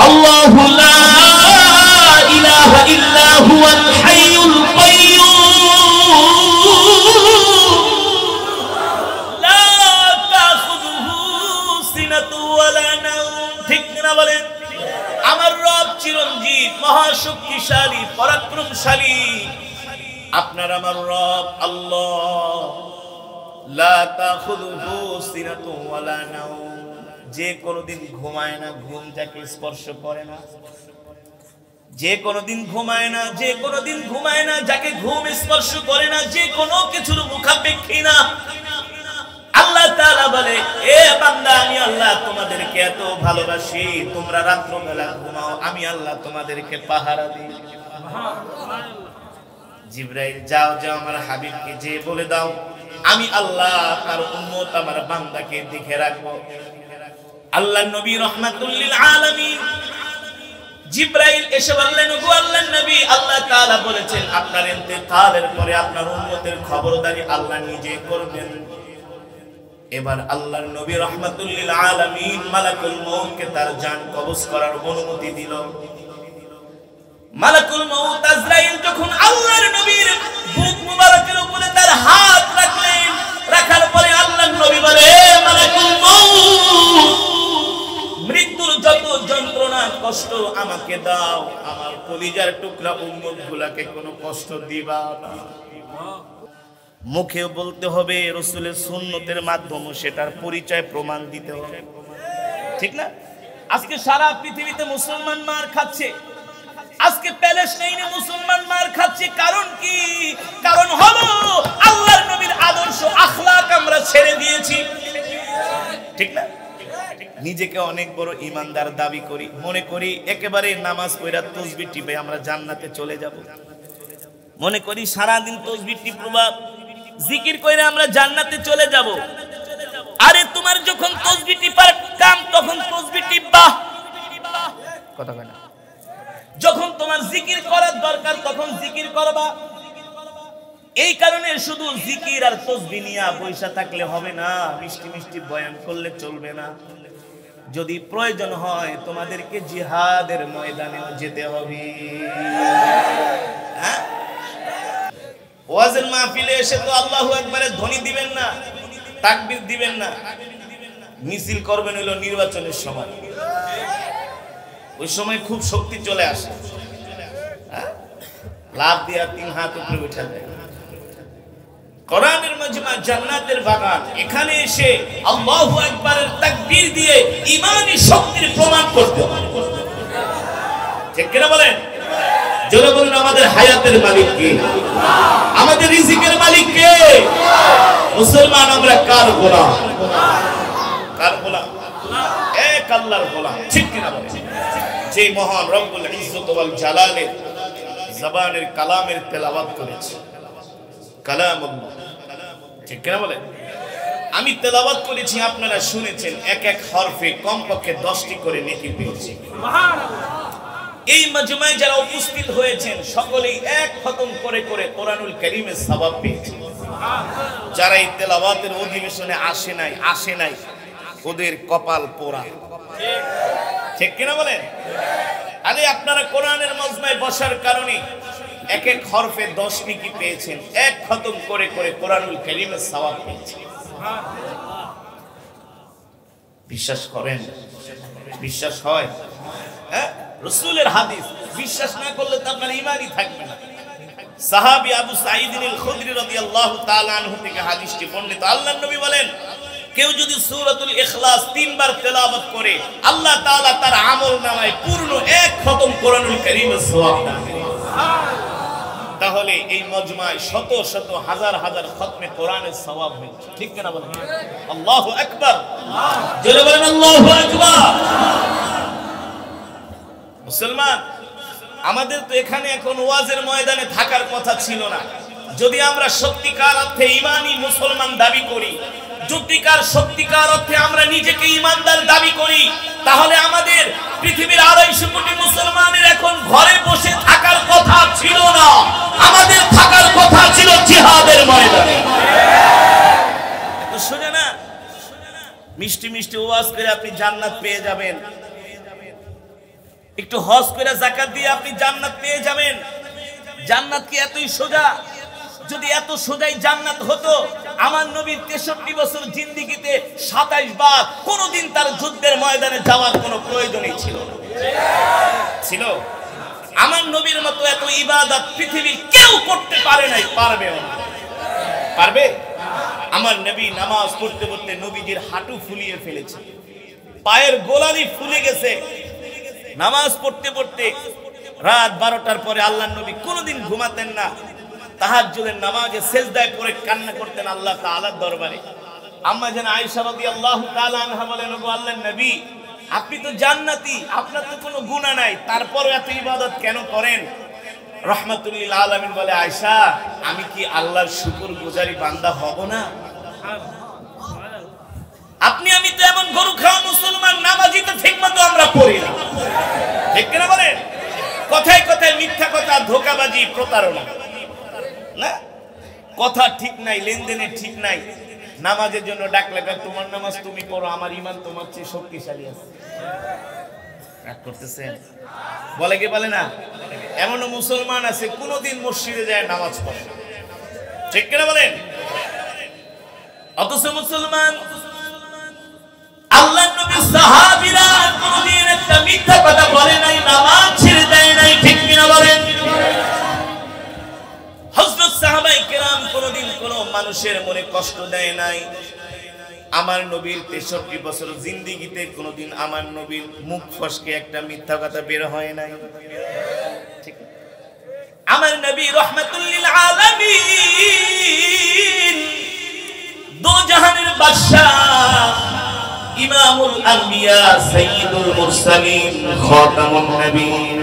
আল্লাহু লা ইলাহা ইল্লা হুয়াল হাইয়ুল কাইয়্যুম লা তাখুযুহু সিনাতু ওয়ালা নাওম। ঠিক না বলেন? আমার রব চিরঞ্জীব, মহাশক্তিশালী, পরাক্রমশালী। আপনার আমার রব আল্লাহ, লা তাখুযুহু সিনাতু ওয়ালা নাওম, যে কোনোদিন ঘুমায় না, ঘুম যাকে স্পর্শ করে না। যে কোনোদিন ঘুমায় না, যে কোনোদিন ঘুমায় না, যাকে ঘুম স্পর্শ করে না, যে কোনো কিছুর মুখাপেক্ষী না। আল্লাহ তাআলা বলে, এ বান্দা, আমি আল্লাহ তোমাদেরকে এত ভালোবাসি, তোমরা রাত্রবেলা ঘুমাও, আমি আল্লাহ তোমাদেরকে পাহারা দিই। জিবরাইল, যাও যাও আমার হাবিবকে যে বলে দাও, আমি আল্লাহ তার উম্মত আমার বান্দাকে দেখে রাখবো। আল্লাহর নবী রাহমাতুল লিল আলামিন জিবরাইল এসে বললেন, গো আল্লাহর নবী, আল্লাহ তাআলা বলেছেন আপনার ইন্তেকালের পরে আপনার উম্মতের খবরদারি আল্লাহ নিজে করবেন। এবার আল্লাহর নবী রাহমাতুল লিল আলামিন মালাকুল মউতকে তার জান কবজ করার অনুমতি দিল। মালাকুল মউত আজরাইল যখন আল্লাহর নবীর বুক মুবারকের উপরে তার হাত রাখলেন, রাখার পরে আল্লাহর নবী বলে, হে মালাকুল মউত, মৃত্যুর যত যন্ত্রণা কষ্ট আমাকে দাও, আমার কলিজার টুকরা উম্মত গুলাকে কোনো কষ্ট দিবা না। মুখে বলতে হবে, রাসূলের সুন্নতের মাধ্যমে সেটার পরিচয় প্রমাণ দিতে হবে। ঠিক না? আজকে সারা পৃথিবীতে মুসলমান মার খাচ্ছে, আজকে প্যালেস্টাইনে মুসলমান মার খাচ্ছে, কারণ কি? কারণ হলো আল্লাহর নবীর আদর্শ আখলাক আমরা ছেড়ে দিয়েছি। ঠিক না? নিজেকে অনেক বড় ইমানদার দাবি করি, মনে করি একেবারে নামাজ পড়া তাসবিহ টিপে আমরা জান্নাতে চলে যাব। মনে করি সারা দিন তাসবিহ টিপবা, জিকির কইরা আমরা জান্নাতে চলে যাব। আরে তোমার যখন তাসবিহ টিপার কাম তখন তাসবিহ টিপবা, কথা কয় না। যখন তোমার জিকির করার দরকার তখন জিকির করবা। এই কারণে শুধু জিকির আর তাসবিহ নিয়ে বৈশা থাকলে হবে না, মিষ্টি মিষ্টি বয়ান করলে চলবে না। যদি প্রয়োজন হয় তোমাদেরকে জিহাদের ময়দানেও যেতে হবে। ওয়াজের মাহফিলে এসে তো আল্লাহু আকবারের ধ্বনি দিবেন না, তাকবীর দিবেন না, মিছিল করবেন হলো নির্বাচনের সময়। ওই সময় খুব শক্তি চলে আসে, লাভ দিয়া 3 হাত উপরে উঠে যায়। কোরআনের মজমা জান্নাতের বাগান, এখানে এসে আল্লাহু আকবারের তাকবীর দিয়ে ঈমানি শক্তির প্রমাণ করতে হবে। ঠিক কিনা বলেন? জোরে বলুন, আমাদের হায়াতের মালিক কে? আমাদের রিজিকের মালিক কে? মুসলমান আমরা কার গোলাম? কার গোলাম? এক আল্লাহর গোলাম। ঠিক কিনা বলেন? যে মহান রব্বুল ইজ্জত ওয়াল জালালের জবানের কালামের তেলাওয়াত করেছে, কালামুল্লাহ। ঠিক কিনা বলেন? আমি তেলাওয়াত করেছি, আপনারা শুনেছেন, এক এক হরফে কমপক্ষে 10টি করে নেকি পেয়েছি। এই মাজমায় যারা উপস্থিত হয়েছেন সকলেই এক খতম করে করে কোরআনুল কারীমের সওয়াব পেয়েছেন। যারা এই তেলাওয়াতের অধিবেশনে আসে নাই ওদের কপাল পোড়া। ঠিক কিনা বলেন? আরে আপনারা কোরআনের মজমায় বসার কারণে এক এক হরফে 10 নেকি পেয়েছেন, এক খতম করে করে কোরআনুল কারীমের সওয়াব পেয়েছেন। বিশ্বাস করেন? বিশ্বাস হয়? হ্যাঁ, রাসূলের হাদিস বিশ্বাস না করলে তো আপনার ঈমানই থাকবে না। সাহাবী আবু সাঈদ আল খুদরি রাদিয়াল্লাহু তাআলা আনহু থেকে হাদিসটি বর্ণিত। আল্লাহর নবী বলেন, কেউ যদি সূরাতুল ইখলাস 3 বার তেলাওয়াত করে আল্লাহ তাআলা তার আমলনামায় পূর্ণ এক খতম কোরআনুল কারীমের সওয়াব দান করেন। তাহলে এই মজমায় শত শত হাজার হাজার খতমে কোরআনের সওয়াব হয়েছে। ঠিক কিনা বলেন? আল্লাহু আকবার। জোরে বলেন আল্লাহু আকবার। মুসলমান, আমাদের তো এখানে এখন ওয়াজের ময়দানে থাকার কথা ছিল না। যদি আমরা সত্যিকার অর্থে ঈমানি মুসলমান দাবি করি, সত্যিকার অর্থে আমরা নিজেকে ঈমানদার দাবি করি, তাহলে আমাদের পৃথিবীর 250 কোটি মুসলমানের এখন ঘরে বসে থাকার কথা ছিল না, আমাদের থাকার কথা ছিল জিহাদের ময়দানে। তো শুনে না, মিষ্টি মিষ্টি ওয়াজ করে আপনি জান্নাত পেয়ে যাবেন, একটু হজ করে যাকাত দিয়ে আপনি জান্নাত পেয়ে যাবেন। জান্নাত কি এতই সোজা? যদি এত সোজাই জান্নাত হতো, আমার নবীর 63 বছর জিন্দেগিতে 27 বার কোনদিন তার যুদ্ধের ময়দানে যাওয়ার কোনো প্রয়োজনই ছিল না। ছিল? আমার নবীর মতো এত ইবাদত পৃথিবীর কেউ করতে পারে নাই, পারবেও না। পারবে? আমার নবী নামাজ পড়তে পড়তে নবীজির হাঁটু ফুলিয়ে ফেলেছে, পায়ের গোলালি ফুলে গেছে। নামাজ পড়তে পড়তে রাত 12টার পরে আল্লাহর নবী কোনোদিন ঘুমাতেন না। তাহাজ্জুদের নামাজে সিজদায় পড়ে কান্না করতেন আল্লাহ তাআলার দরবারে। আম্মা জান আয়েশা রাদিয়াল্লাহু তাআলা আনহা বলেন, ওগো আল্লাহর নবী, আপনি তো জান্নাতি, আপনার তো কোনো গুনাহ নাই, তারপরও এত ইবাদত কেন করেন? রাহমাতুল লিল আলামিন বলে, আয়েশা, আমি কি আল্লাহর শুকরগুজারি বান্দা হব না? আপনি আমি তো এমন গরু খাওয়া মুসলমান, নামাজি তো ঠিকমতো আমরা পড়ি না, ঠিক কিনা বলেন? কথায় কথায় মিথ্যা কথা, ধোঁকাবাজি, প্রতারণা, না কথা ঠিক নাই, লেনদেনে ঠিক নাই। নামাজের জন্য ডাক লাগা, তোমার নামাজ তুমি পড়ো, আমার ঈমান তোমার চেয়ে শক্তিশালী আছে। রাগ করতেছেন? বলে কি বলে না? এমনও মুসলমান আছে কোনদিন মসজিদে যায় নামাজ পড়ে, ঠিক কিনা বলেন? অথচ মুসলমান আল্লাহর নবী সাহাবীরা কোনদিন একটা মিথ্যা কথা বলে নাই, নামাজ ছেড়ে দেয় নাই, ঠিক কিনা বলেন? হযরত সাহাবায়ে কেরাম কোনদিন কোনো মানুষের মনে কষ্ট দেয় নাই। আমার নবীর 63 বছর জিন্দেগিতে কোনদিন আমার নবীর মুখ ফসকে একটা মিথ্যা কথা বের হয় নাই। ঠিক? আমার নবী রাহমাতুল লিল আলামিন, দো জাহানের বাদশা, ইমামুল আম্বিয়া, সাইয়্যিদুল মুরসালিন, খাতামুন নবীয়্যিন।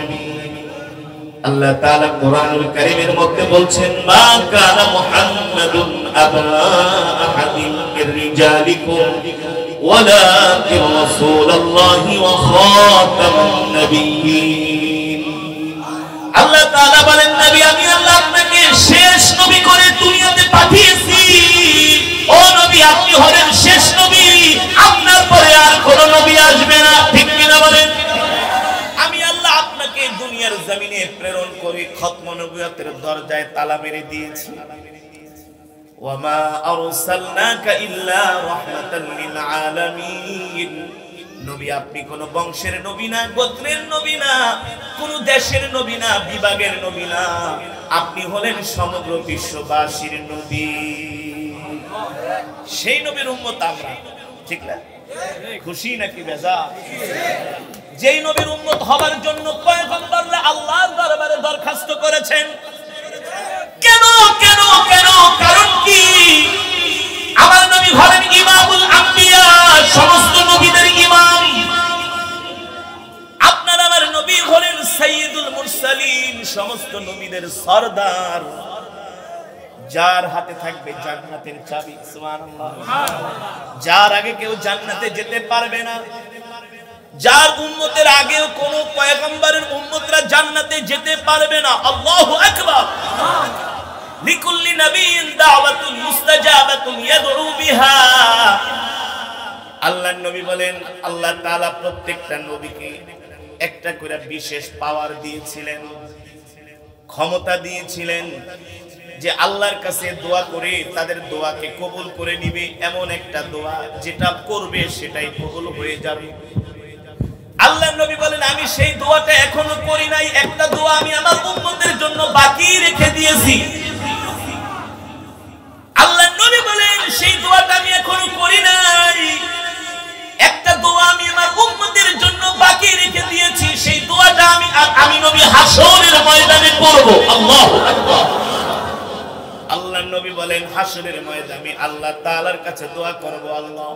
আল্লাহ তাআলা কোরআনুল কারীমের মধ্যে বলছেন, মা কানা মুহাম্মাদুন আবা আহাদিন মির রিজালিকুম ওয়ালাকিন রাসূলুল্লাহি ওয়া খাতামুন নবিয়্যিন। আল্লাহ তাআলা বলেন, নবী, আমি আল্লাহ আপনাকে শেষ নবী করে দুনিয়াতে পাঠিয়েছি। ও নবী, আপনি হলেন শেষ নবী, আপনার পরে আর কোনো নবী আসবে না, ঠিক কিনা বলেন? আমি আল্লাহ আপনাকে দুনিয়ার জমিনে প্রেরণ করে খতম নবুয়তের দরজায় তালা মেরে দিয়েছি। ওয়ামা আরসালনাকা ইল্লা রাহমাতাল লিল আলামিন। নবী, আপনি কোন বংশের নবী না, গোত্রের নবী না, কোন দেশের নবী না, বিভাগের নবী না, আপনি হলেন সমগ্র বিশ্ববাসীর নবী। সেই নবীর উম্মত আমরা, ঠিক না? খুশি নাকি বেজার? যেই নবীর উম্মত হবার জন্য পয়গম্বর আল্লাহর দরবারে দরখাস্ত করেছেন। কেন কেন কেন? কারণ কি? আমার নবী হলেন ইমামুল আম্বিয়া, সমস্ত নবীদের ইমাম। আপনার আমার নবী হলেন সাইয়্যিদুল মুরসালিন, সমস্ত নবীদের সরদার। যার হাতে থাকবে জান্নাতের চাবি, সুবহানাল্লাহ, যার আগে কেউ জান্নাতে যেতে পারবে না, যার উম্মতের আগেও কোন পয়গম্বরের উম্মতরা জান্নাতে যেতে পারবে না। আল্লাহু আকবার। লিকুল্লি নবিয়্যিন দাওয়াতুন মুস্তাজাবাতুন ইয়াদউ বিহা। আল্লাহর নবী বলেন, আল্লাহ তাআলা প্রত্যেকটা নবীকে একটা করে বিশেষ পাওয়ার দিয়েছিলেন, ক্ষমতা দিয়েছিলেন, যে আল্লাহর কাছে দোয়া করে তাদের দোয়াকে কবুল করে নিবে, এমন একটা দোয়া যেটা করবে সেটাই কবুল হয়ে যাবে। আল্লাহর নবী বলেন, আমি সেই দোয়াটা এখনো করি নাই, একটা দোয়া আমি আমার উম্মতের জন্য বাকি রেখে দিয়েছি। আল্লাহর নবী বলেন, সেই দোয়াটা আমি এখনো করি নাই, একটা দোয়া আমি আমার উম্মতের জন্য বাকি রেখে দিয়েছি। সেই দোয়াটা আমি নবী হাশরের ময়দানে করব। আল্লাহু আকবার। আল্লাহর নবী বলেন, হাশরের ময়দানে আল্লাহ তাআলার কাছে দোয়া করব, আল্লাহ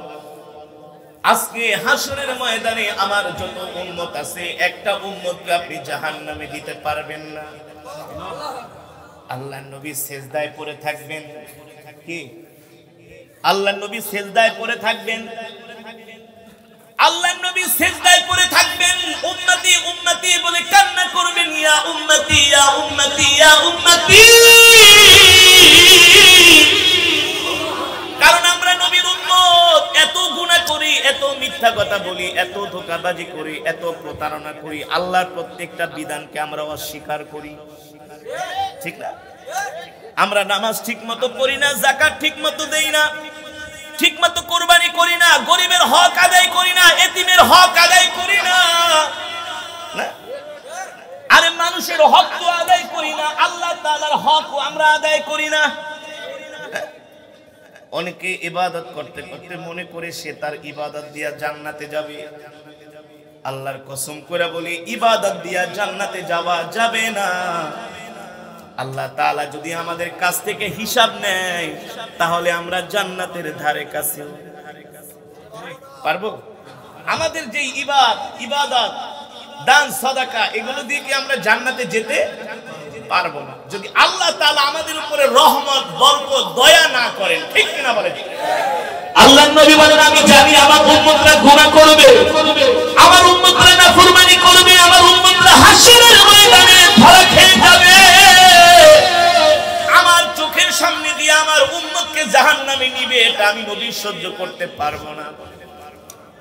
আজকে হাশরের ময়দানে আমার যত উম্মত আছে, একটা উম্মতকে আপনি জাহান্নামে দিতে পারবেন না। আল্লাহর নবী সিজদায় পড়ে থাকবেন। কি? আল্লাহর নবী সিজদায় পড়ে থাকবেন। আল্লাহর নবী সিজদায় পড়ে থাকবেন, উম্মতি উম্মতি বলে কান্না করবেন, ইয়া উম্মতি ইয়া উম্মতি ইয়া উম্মতি। কারণ আমরা নবীর উম্মত, এত গুনাহ করি, এত মিথ্যা কথা বলি, এত ধোঁকাবাজি করি, এত প্রতারণা করি, আল্লাহর প্রত্যেকটা বিধানকে আমরা অস্বীকার করি, ঠিক না? আমরা নামাজ ঠিক মতো পড়ি না, যাকাত ঠিক মতো দেই না, ঠিক মতো কোরবানি করি না, গরিবের হক আদায় করি না, এতিমের হক আদায় করি না, আরে মানুষের হক তো আদায় করি না, আল্লাহ তাআলার হক আমরা আদায় করি না। অনেকে ইবাদত করতে করতে মনে করে সে তার ইবাদত দিয়া জান্নাতে যাবে। আল্লাহর কসম করে বলি, ইবাদত দিয়া জান্নাতে যাওয়া যাবে না। আল্লাহ তাআলা যদি আমাদের কাছ থেকে হিসাব নেয়, তাহলে আমরা জান্নাতের ধারে কাছে পারবো? আমাদের যে ইবাদত, দান, সাদাকা, এগুলো দিয়ে কি আমরা জান্নাতে যেতে পারবো না যদি আল্লাহ তাআলা আমাদের উপরে রহমত, বরকত, দয়া না করেন, ঠিক কিনা বলেন? আল্লাহর নবী বলেন, আমি জানি আমার উম্মতরা গুনাহ করবে, আমার উম্মতরা নাফরমানি করবে, আমার উম্মতরা হাসরের ময়দানে ধরা খেয়ে যাবে। আমার চোখের সামনে দিয়ে আমার উম্মতকে জাহান্নামে নিবে, এটা আমি নবী সহ্য করতে পারবো না।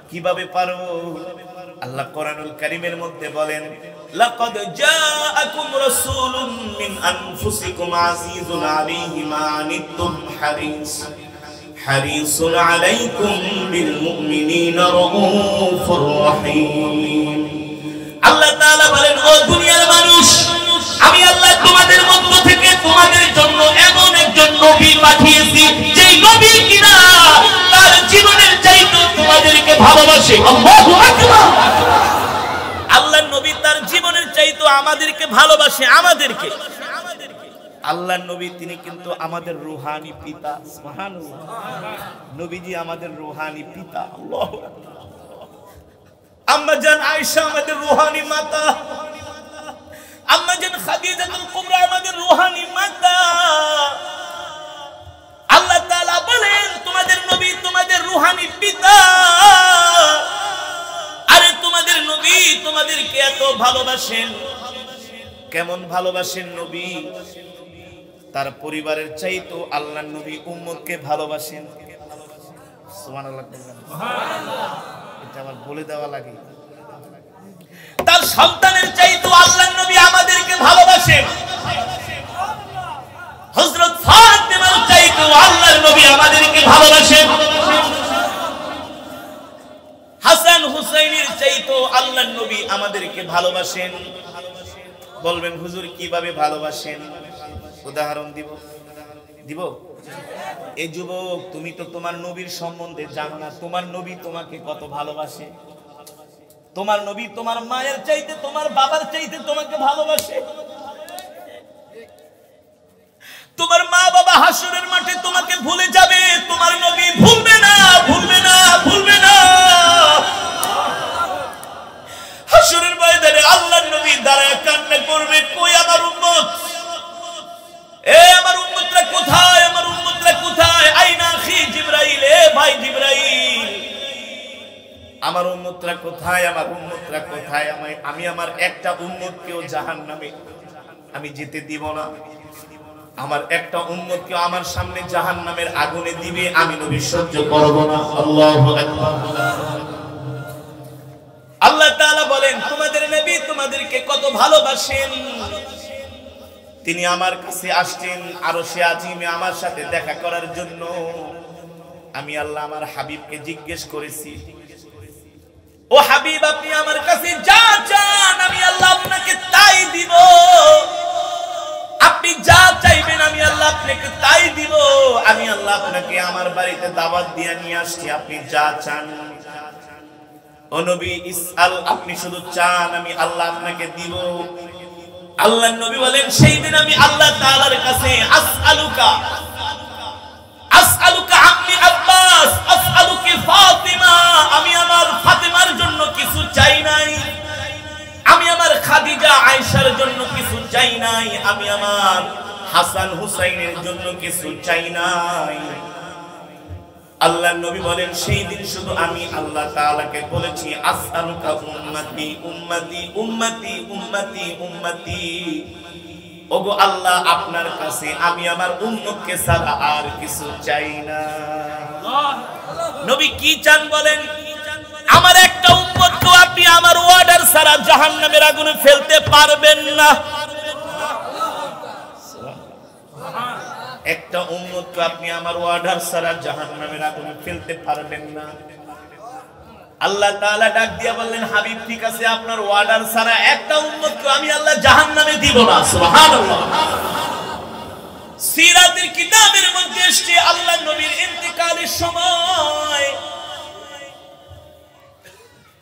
কিভাবে পারবো? আল্লাহ কোরআনুল কারীমের মধ্যে বলেন, লাকাদ জাআকুম রাসূলুম মিন আনফুসিকুম আজিজুন আলাইহি মা আনিতুম হারিসুন আলাইকুম বিল মুমিনিনা রাউফুর রহিম। আল্লাহ তাআলা বলেন, ও দুনিয়ার মানুষ, আমি আল্লাহ তোমাদের মধ্য থেকে তোমাদের জন্য এমন একজন নবী পাঠিয়েছি, যেই নবী কিনা তার জীবনের চাইতে তোমাদেরকে ভালোবাসে। আল্লাহু আকবার। আল্লাহর নবী তার জীবনের চাইতে আমাদেরকে ভালোবাসে। আমাদেরকে আল্লাহর নবী তিনি কিন্তু আমাদের রূহানি পিতা। সুবহানাল্লাহ, নবীজি আমাদের রূহানি পিতা। আল্লাহু আকবার। আম্মা জান আয়েশা আমাদের রূহানি মাতা, আম্মা জান খাদিজাতুল কুবরা আমাদের রূহানি মাতা। আল্লাহ তাআলা বলেন, তোমাদের নবী তোমাদের রূহানি পিতা। আরে তোমাদের নবী তোমাদেরকে এত ভালোবাসেন, কেমন ভালোবাসেন নবী? তার পরিবারের চাইতো আল্লাহর নবী উম্মতকে ভালোবাসেন। সুবহানাল্লাহ, সুবহানাল্লাহ, এটা আমার বলে দেওয়া লাগে। তার সন্তানের চাইতো আল্লাহর নবী আমাদেরকে ভালোবাসেন। হযরত ফাতেমার চাইতো আল্লাহর নবী আমাদেরকে ভালোবাসেন। হাসান হুসাইনের চাইতো আল্লাহর নবী আমাদেরকে ভালোবাসেন। বলবেন হুজুর কিভাবে ভালোবাসেন? উদাহরণ দিব। এই যুবক, তুমি তো তোমার নবীর সম্বন্ধে জানো না। তোমার নবী তোমাকে কত ভালোবাসে। তোমার নবী তোমার মায়ের চাইতে, তোমার বাবার চাইতে তোমাকে ভালোবাসে। তোমার মা বাবা হাসরের মাঠে তোমাকে ভুলে যাবে, তোমার নবী ভুলবে না, ভুলবে না, ভুলবে না। হাসরের ময়দানে আল্লাহর নবী দাঁড়ায় কান্না করবে, কই আমার উম্মত, এ আমার উম্মতরা কোথায়, আমার উম্মতরা কোথায়? আইনা আখি জিবরাইল, এ ভাই জিবরাইল, আমার উম্মতরা কোথায়, আমার উম্মতরা কোথায়? আমি আমার একটা উম্মতকেও জাহান্নামে আমি যেতে দিব না। আমার একটা উম্মতকে আমার সামনে জাহান্নামের আগুনে দিবে, আমি নবী সহ্য করব না। আল্লাহু আকবার। আল্লাহ তাআলা বলেন, তোমাদের নবী তোমাদেরকে কত ভালোবাসেন। তিনি আমার কাছে আসছেন আরশে আজিমে আমার সাথে দেখা করার জন্য। আমি আল্লাহ আমার হাবিবকে জিজ্ঞেস করেছি, ও হাবিব, আপনি আমার কাছে যা চান আমি আল্লাহ আপনাকে তাই দিব। আপনি যা চাইবেন আমি আল্লাহ আপনাকে তাই দিব। আমি আল্লাহ আপনাকে আমার বাড়িতে দাওয়াত দিয়ে নিয়ে আসছি, আপনি যা চান। ও নবী, ইসআল, আপনি শুধু চান, আমি আল্লাহ আপনাকে দিব। আল্লাহর নবী বলেন, সেই দিন আমি আল্লাহ তাআলার কাছে আসআলুকা আম্মি আব্বাস, আসআলুকি ফাতিমা, আমি আমার ফাতিমার জন্য কিছু চাই নাই, আমি আমার খাদিজা আয়েশার জন্য কিছু চাই নাই, আমি আমার হাসান হুসাইনের জন্য কিছু চাই নাই। আল্লাহর নবী বলেন, সেই দিন শুধু আমি আল্লাহ তাআলাকে বলেছি, আসআলুকা উম্মতি উম্মতি উম্মতি উম্মতি উম্মতি। ওগো আল্লাহ, আপনার কাছে আমি আমার উম্মতকে ছাড়া আর কিছু চাই না। নবী কি চান বলেন? আমার একটা উম্মতকে আপনি আমার অর্ডার ছাড়া জাহান্নামের আগুনে ফেলতে পারবেন না। একটা উম্মতকে আপনি আমার অর্ডার ছাড়া জাহান্নামের আগুনে ফেলতে পারবেন না। আল্লাহ তাআলা ডাক দিয়া বললেন, হাবিব ঠিক আছে, আপনার অর্ডার ছাড়া একটা উম্মতকে আমি আল্লাহ জাহান্নামে দিব না। সুবহানাল্লাহ। সিরাতের কিতাবের মধ্যে এসেছে আল্লাহ নবীর ইন্তেকালের সময়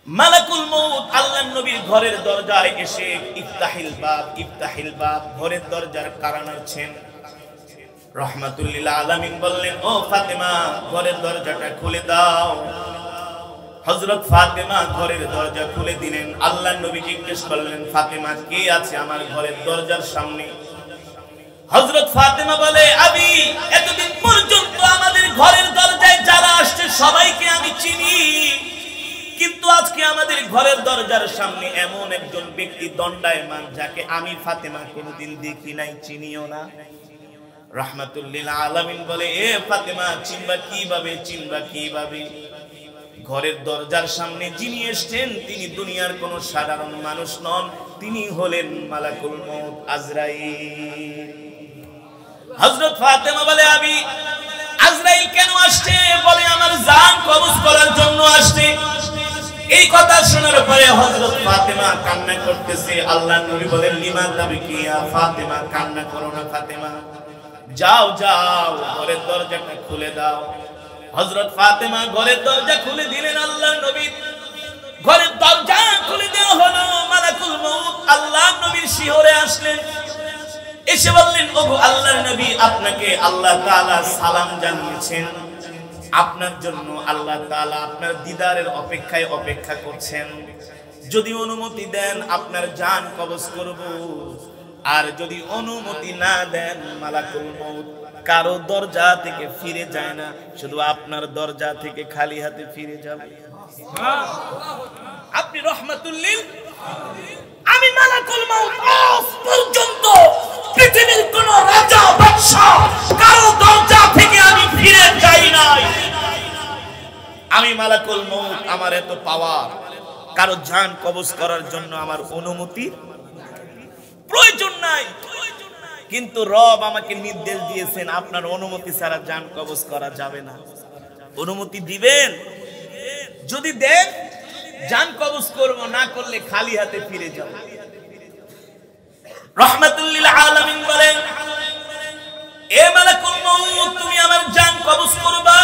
মালাকুল মউত আল্লাহ নবীর ঘরের দরজায় এসে ইফতাহিল বাব ইফতাহিল বাব ঘরের দরজার কারা নাড়ছেন। রাহমাতুল লিল আলামিন বললেন, ও ফাতেমা ঘরের দরজাটা খুলে দাও। হযরত ফাতেমা ঘরের দরজা খুলে দিলেন। আল্লাহ নবী জিজ্ঞেস করলেন, ফাতেমা কে আছে আমার ঘরের দরজার সামনে? হযরত ফাতেমা বলে, আবি এতদিন পর্যন্ত আমাদের ঘরের দরজায় যারা আসছে সবাইকে আমি চিনি, কিন্তু আজকে আমাদের ঘরের দরজার সামনে এমন একজন ব্যক্তি দণ্ডায়মান যাকে আমি ফাতেমা কোনোদিন দেখি নাই, চিনিও না। রাহমাতুল লিল আলামিন বলে, এ ফাতেমা চিনবা কিভাবে, চিনবা কিভাবে? ঘরের দরজার সামনে যিনি এসেছেন তিনি দুনিয়ার কোন সাধারণ মানুষ নন, তিনি হলেন মালাকুল মউত আজরাইল। হযরত ফাতেমা বলে, আবি আজরাইল কেন আসছে? বলে, আমার জান কবজ করার জন্য আসছে। এই কথা শোনার পরে হযরত ফাতেমা কান্না করতেছে। আল্লাহর নবী বলেন, লিমা তাবকি ইয়া ফাতেমা, কান্না করো না ফাতেমা, যাও যাও ঘরের দরজাটা খুলে দাও। হযরত ফাতেমা ঘরের দরজা খুলে দিলেন। আল্লাহর নবী ঘরের দরজা খুলে দেওয়া হলো। মালাকুল মউত আল্লাহর নবীর শিহরে আসলেন, এসে বললেন, ওগো আল্লাহর নবী, আপনাকে আল্লাহ তাআলা সালাম জানিয়েছেন, আপনার জন্য আল্লাহ তাআলা আপনার দিদারের অপেক্ষায় অপেক্ষা করছেন। যদি অনুমতি দেন আপনার জান কবজ করব, আর যদি অনুমতি না দেন মালাকুল মউত কারো দরজা থেকে ফিরে যায় না, শুধু আপনার দরজা থেকে খালি হাতে ফিরে যাবে। আপনি রাহমাতুল লিল, আমি মালাকুল মউত আজ পর্যন্ত পৃথিবীর কোন রাজা বাদশা কারো দরজা থেকে আমি ফিরে যাই নাই। আমি মালাকুল মউত, আমার এত পাওয়ার, কারো জান কবজ করার জন্য আমার অনুমতি প্রয়োজন নাই। কিন্তু রব আমাকে নির্দেশ দিয়েছেন আপনার অনুমতি ছাড়া জান কবজ করা যাবে না। অনুমতি দিবেন, যদি দেন জান কবজ করব, না করলে খালি হাতে ফিরে যাব। রাহমাতুল লিল আলামিন বলেন, এ মালাকুল মউত তুমি আমার জান কবজ করবা,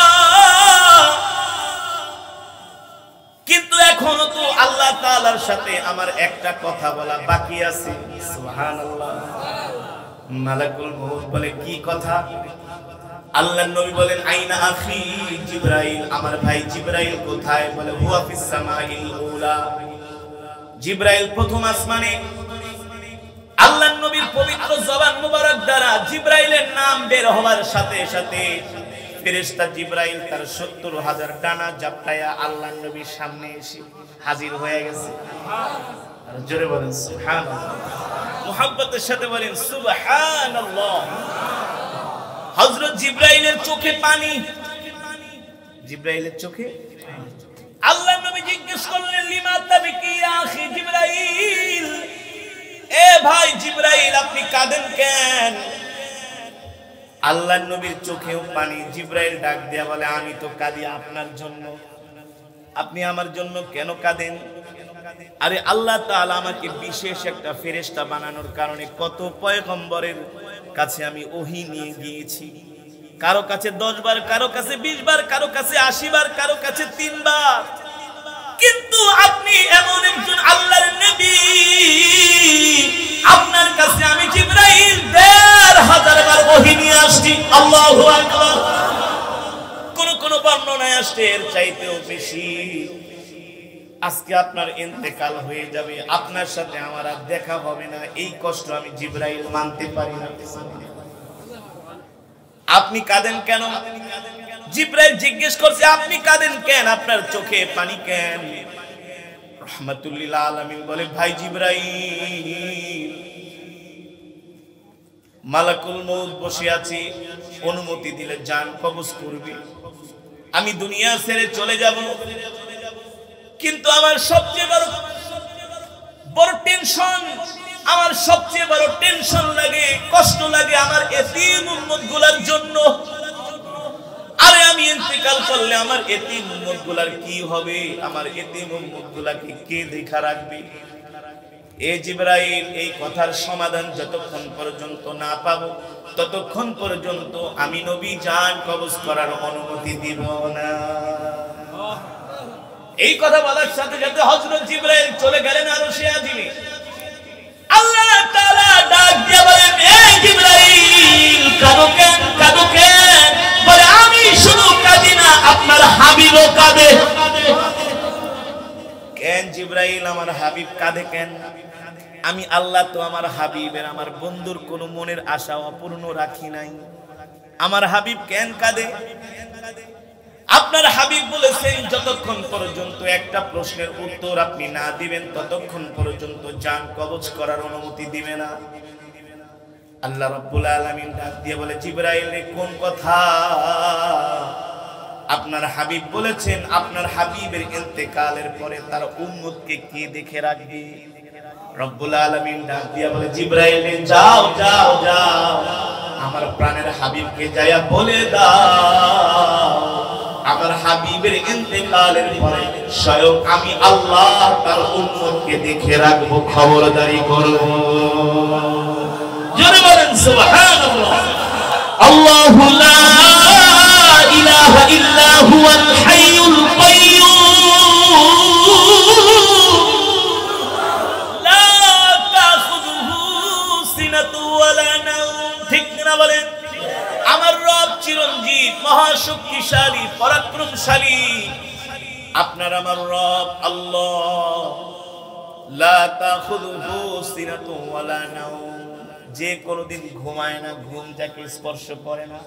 কিন্তু এখনো তো আল্লাহ তাআলার সাথে আমার একটা কথা বলা বাকি আছে। সুবহানাল্লাহ। মালাকুল মউত বলে, কি কথা? আল্লাহর নবী বলেন, আইনা আখি জিবরাইল, আমার ভাই জিবরাইল কোথায়? বলে, হুয়া ফিস সামাইল উলা, জিবরাইল প্রথম আসমানে। আল্লাহর নবীর পবিত্র জবান মুবারক দ্বারা জিবরাইলের নাম বের হওয়ার সাথে সাথে ফেরেশতা জিবরাইল তার ৭০,০০০ ডানা জাপটায়া আল্লাহর নবীর সামনে এসে হাজির হয়ে গেছে। আর জোরে বলেন সুবহানাল্লাহ, মুহাব্বতের সাথে বলেন সুবহানাল্লাহ। হযরত জিবরাইলের চোখে পানি, জিবরাইলের চোখে। আল্লাহর নবী জিজ্ঞেস করলেন, লিমা তাবকি ইয়া আখি জিবরাইল, এ ভাই জিবরাইল আপনি কাঁদেন কেন? আল্লাহর নবীর চোখেও পানি। জিবরাইল ডাক দিয়া বলে, আমি তো কাঁদি আপনার জন্য, আপনি আমার জন্য কেন কাঁদেন? আরে আল্লাহ তাআলা আমাকে বিশেষ একটা ফেরেশতা বানানোর কারণে কত পয়গম্বরের কাছে আমি ওহী নিয়ে গিয়েছি, কারো কাছে 10 বার, কারো কাছে 20 বার, কারো কাছে 80 বার, কারো কাছে 3 বার। কিন্তু আপনি এমন একজন আল্লাহর নবী, আপনার কাছে আমি জিবরাইল ১৫০০ বার ওহী নিয়ে আসছি। আল্লাহু আকবার। কোন বর্ণনায় আসছে এর চাইতেও বেশি। আজকে আপনার ইন্তেকাল হয়ে যাবে, আপনার সাথে আমার আর দেখা হবে না, এই কষ্ট আমি জিবরাইল মানতে পারি না। আপনি কাঁদেন কেন? জিবরাইল জিজ্ঞেস করছে, আপনি কাঁদেন কেন? আপনার চোখে পানি কেন? রাহমাতুল লিল আলামিন বলে, ভাই জিবরাইল, মালাকুল মউত বসে আছে, অনুমতি দিলে জান কবজ করবে, আমি দুনিয়া ছেড়ে চলে যাব। কিন্তু আমার সবচেয়ে বড় টেনশন, আমার সবচেয়ে বড় টেনশন লাগে, কষ্ট লাগে আমার এতিম উম্মতগুলোর জন্য। আরে আমি ইন্তেকাল করলে আমার এতিম উম্মতগুলোর কি হবে? আমার এতিম উম্মতগুলোকে কে দেখা রাখবে? এ জিবরাইল, এই কথার সমাধান যতক্ষণ পর্যন্ত না পাবো ততক্ষণ পর্যন্ত আমি নবী জান কবজ করার অনুমতি দিব না। এই কথা বলার সাথে সাথে হযরত জিবরাইল চলে গেলেন আরশে আজিমে। আল্লাহ তাআলা ডাক দিয়ে বলেন, এই জিবরাইল কাঁদো কেন, কাঁদো কেন? বলে আমি শুধু কাঁদি না, আপনার হাবিবও কাঁদে। কেন জিবরাইল, আমার হাবিব কাঁদে কেন? আমি আল্লাহ তো আমার হাবিবের, আমার বন্ধুর কোনো মনের আশা অপূর্ণ রাখি নাই। আমার হাবিব কেন কাঁদে? আপনার হাবিব বলেছেন যতক্ষণ পর্যন্ত একটা প্রশ্নের উত্তর আপনি না দিবেন ততক্ষণ পর্যন্ত জান কবজ করার অনুমতি দিবে না। আল্লাহ রাব্বুল আলামিন ডাক দিয়ে বলে, জিবরাইল কোন কথা? আপনার হাবিব বলেছেন আপনার হাবিবের ইন্তেকালের পরে তার উম্মতকে কে দেখে রাখবে? রব্বুল আলামিন ডাক দিয়ে বলে, জিবরাইল যাও যাও যাও, আমার প্রাণের হাবিবকে যায়া বলে দাও আমার হাবিবের ইন্তেকালের পরে স্বয়ং আমি আল্লাহ তার উম্মতকে দেখে রাখবো, খবরদারি করব। জোরে বলেন সুবহানাল্লাহ। আল্লাহু লা ইলাহা ইল্লা হুয়াল হাইয়ুল কাইয়্যুম লা তাখুযুহু সিনাতু ওয়ালা নাওম। ঠিক না বলেন? আমার রব চিরঞ্জীব, মহাশক্তিশালী, পরাক্রমশালী। আপনার আমার রব আল্লাহ, লা তাখুযুহু সিনাতু ওয়ালা নাওম, যে কোনোদিন ঘুমায় না, ঘুম যাকে স্পর্শ করে না।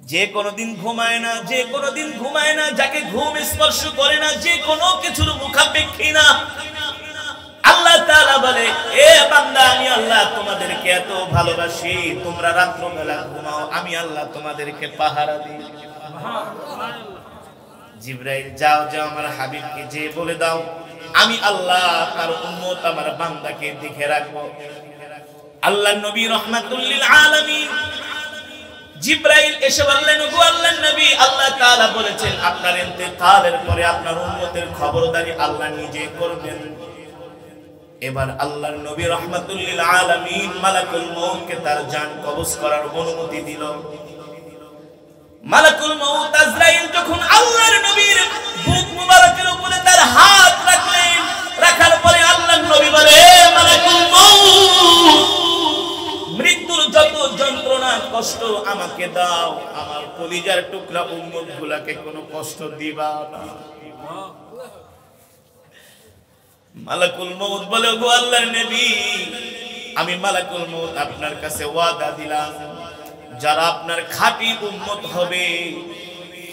যে কোনোদিন ঘুমায় না, যে কোনোদিন ঘুমায় না, যাকে ঘুম স্পর্শ করে না, যে কোনো কিছুর মুখাপেক্ষী না। আল্লাহ তাআলা বলে, এ বান্দা, আমি আল্লাহ তোমাদেরকে এত ভালোবাসি, তোমরা রাত্রবেলা ঘুমাও, আমি আল্লাহ তোমাদেরকে পাহারা দিই। জিবরাইল যাও যাও, আমার হাবিবকে যে বলে দাও আমি আল্লাহ তার উম্মত আমার বান্দাকে দেখে রাখবো। আল্লাহর নবী রাহমাতুল লিল আলামিন জিবরাইল এসে বললেন, ওগো আল্লাহর নবী, আল্লাহ তাআলা বলেছেন আপনার ইন্তেকালের পরে আপনার উম্মতের খবরদারি আল্লাহ নিজে করবেন। এবার আল্লাহর নবী রাহমাতুল লিল আলামিন মালাকুল মউতকে তার জান কবজ করার অনুমতি দিল। মালাকুল মউত আজরাইল যখন আল্লাহর নবীর বুক মুবারকের উপরে তার হাত রাখলেন, রাখার পরে আল্লাহর নবী বলে, হে মালাকুল মউত, মৃত্যুর যত যন্ত্রণা কষ্ট আমাকে দাও, আমার কলিজার টুকরা উম্মতগুলোকে কোনো কষ্ট দিবা না। মালাকুল মউত বলে, ওগো আল্লাহর নবী, আমি মালাকুল মউত আপনার কাছে ওয়াদা দিলাম, যারা আপনার খাঁটি উম্মত হবে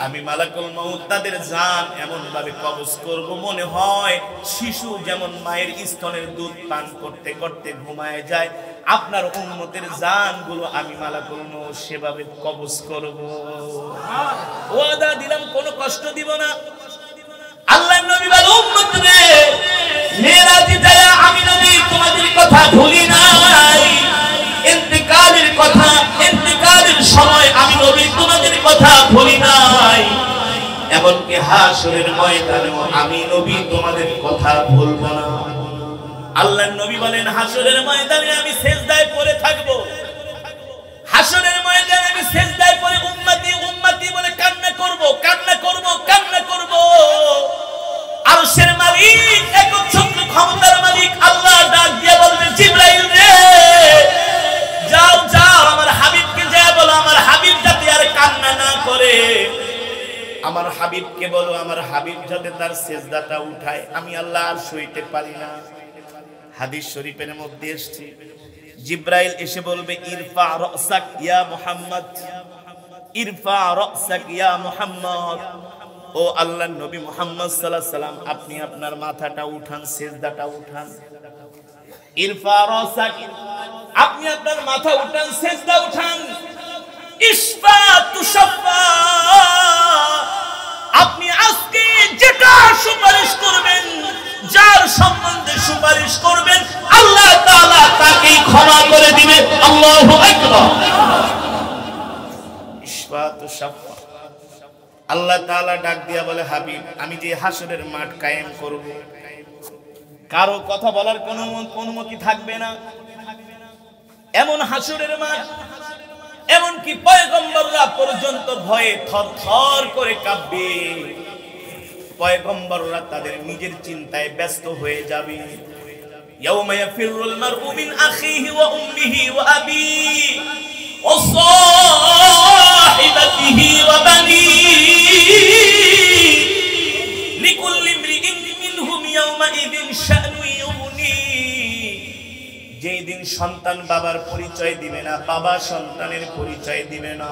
আমি মালাকুল মউত তাদের জান এমন ভাবে কবজ করব, মনে হয় শিশু যেমন মায়ের স্তনের দুধ পান করতে করতে ঘুমায় যায়, আপনার উম্মতের জানগুলো আমি মালাকুল মউত সেভাবে কবজ করব। ওয়াদা দিলাম, কোনো কষ্ট দিব না। আল্লাহর নবী বলে, উম্মত রে, মেরাজে যায় আমি নবী তোমাদের কথা ভুলি নাই, ইন্তেকালের কথা, ইন্তেকালের সময় আমি নবী তোমাদের কথা ভুলি নাই, এমনকি হাসরের ময়দানেও আমি নবী তোমাদের কথা ভুলবো না। আল্লাহর নবী বলেন, হাসরের ময়দানে আমি সিজদায় পড়ে থাকব, হাসরের ময়দানে আমি সিজদায় পড়ে উম্মতি উম্মতি বলে কান্না করব, কান্না করব, কান্না করব। আরশের মালিক, একচ্ছত্র ক্ষমতার মালিক আল্লাহ ডাক দিয়ে বলবেন, জিবরাইল রে, যাও যাও, আমার হাবিবকে যা বলো, আমার হাবিব যাতে আর কান্না না করে, আমার হাবিবকে বলো, আমার হাবিব যাতে তার সিজদাটা উঠায়, আমি আল্লাহ আর সইতে পারি না। হাদিস শরীফের মধ্যে এসেছে, জিবরাইল এসে বলবে, ইরফা রাসাক ইয়া মুহাম্মদ, ইরফা রাসাক ইয়া মুহাম্মদ, ও আল্লাহর নবী মুহাম্মদ সাল্লাল্লাহু আলাইহি সাল্লাম, আপনি আপনার মাথাটা উঠান, সিজদাটা উঠান। ইরফা রাসাক, আপনি আপনার মাথা উঠান, সিজদা উঠান। ইশফা তুশফা, আপনি আজকে যেটা সুপারিশ করবেন, যার সম্বন্ধে সুপারিশ করবেন, আল্লাহ তাআলা তাকেই ক্ষমা করে দিবে। আল্লাহু আকবার। ইসবাতু শাফা। আল্লাহ তাআলা ডাক দিয়া বলে, হাবিব, আমি যে হাসরের মাঠ কায়েম করব, কারো কথা বলার কোনো অনুমতি থাকবে না। এমন হাসরের মাঠ, এমনকি পয়গম্বররা পর্যন্ত ভয়ে থরথর করে কাঁপবে। পয়গম্বররা তাদের নিজের চিন্তায় ব্যস্ত হয়ে যাবে। ইয়াউমা ইয়াফিরুল মারউ মিন আখিহি ওয়া উম্মিহি ওয়া আবিহি ওয়া সাহিবাতিহি ওয়া বানিহি লিকুল্লি ইমরিইন মিনহুম ইয়াউমা ইযিন শা'নু ইউগনি। যেই দিন সন্তান বাবার পরিচয় দিবে না, বাবা সন্তানের পরিচয় দিবে না,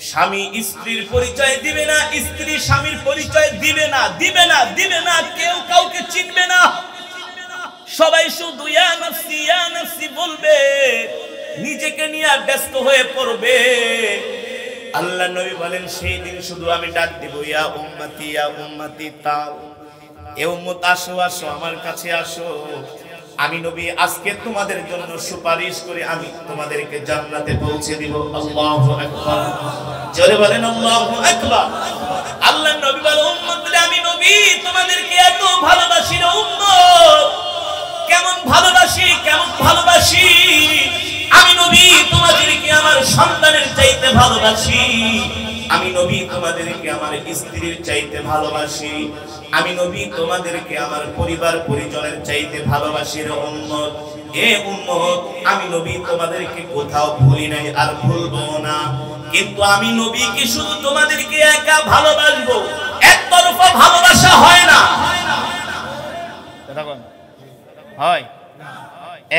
স্বামী স্ত্রীর পরিচয় দিবে না, স্ত্রী স্বামীর পরিচয় দিবে না, দিবে না, দিবে না, কেউ কাউকে চিনবে না। সবাই শুধু ইয়া নাফসি বলবে, নিজেকে নিয়ে ব্যস্ত হয়ে পড়বে। আল্লাহ নবী বলেন, সেই দিন শুধু আমি ডাক দেব, ইয়া উম্মতি তাও, এ উম্মত আসো আসো, আমার কাছে আসো। আমি নবী আজকে তোমাদের জন্য সুপারিশ করে আমি তোমাদেরকে জান্নাতে পৌঁছে দিব। আল্লাহু আকবার। জোরে বলেন আল্লাহু আকবার। আল্লাহ নবী বলেন, উম্মতরে আমি নবী তোমাদেরকে এত ভালোবাসি রে উম্মত। কেমন ভালোবাসি, কেমন ভালোবাসি। আমি নবী তোমাদেরকে আমার সন্তানের চাইতে ভালোবাসি। আমি নবী তোমাদেরকে আমার স্ত্রীর চাইতে ভালোবাসি। আমি নবী তোমাদেরকে আমার পরিবার পরিজনের চাইতে ভালোবাসি রে উম্মত। এ উম্মত, আমি নবী তোমাদেরকে কোথাও ভুলি নাই, আর ভুলবো না। কিন্তু আমি নবী কি শুধু তোমাদেরকে একা ভালোবাসবো? একতরফা ভালোবাসা হয় না। হয়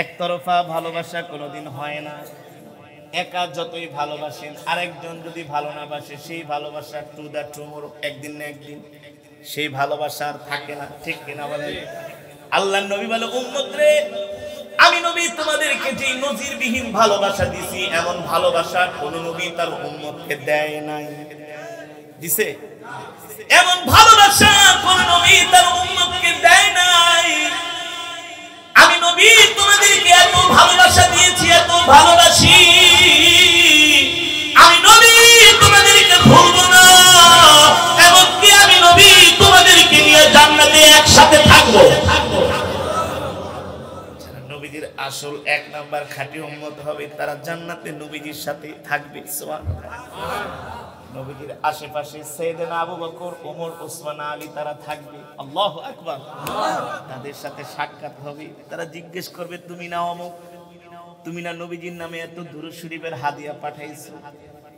একতরফা ভালোবাসা কোনোদিন হয় না। একা যতই ভালোবাসেন, আরেকজন যদি ভালো না বাসে, সেই ভালোবাসা টু দা টুমোরো, একদিন না একদিন সেই ভালোবাসা আর থাকে না। ঠিক কিনা বলেন? আল্লাহ নবী বলে, উম্মত রে, আমি নবী তোমাদেরকে যে নজিরবিহীন ভালোবাসা দিছি, এমন ভালোবাসা কোন নবী তার উম্মতকে দেয় নাই। দিছে? এমন ভালোবাসা কোন নবী তার উম্মতকে দেয় নাই। আমি নবী তোমাদেরকে এত ভালোবাসা দিয়েছি, এত ভালোবাসি। আমি নবী তোমাদেরকে ভুলবো না। এমনকি আমি নবী তোমাদেরকে নিয়ে জান্নাতে একসাথে থাকবো। নবীজির আসল এক নাম্বার খাঁটি উম্মত হবে, তারা জান্নাতে নবীজির সাথে থাকবে। সুবহানাল্লাহ। নবীজির আশেপাশে সাইয়েদনা আবু বকর, ওমর, ওসমান, আলী তারা থাকবে। আল্লাহু আকবার। তাদের সাথে সাক্ষাৎ হবে। তারা জিজ্ঞেস করবে, তুমি না অমুক, তুমি না নবীজির নামে এত দুরূদ শরীফের হাদিয়া পাঠাইছো?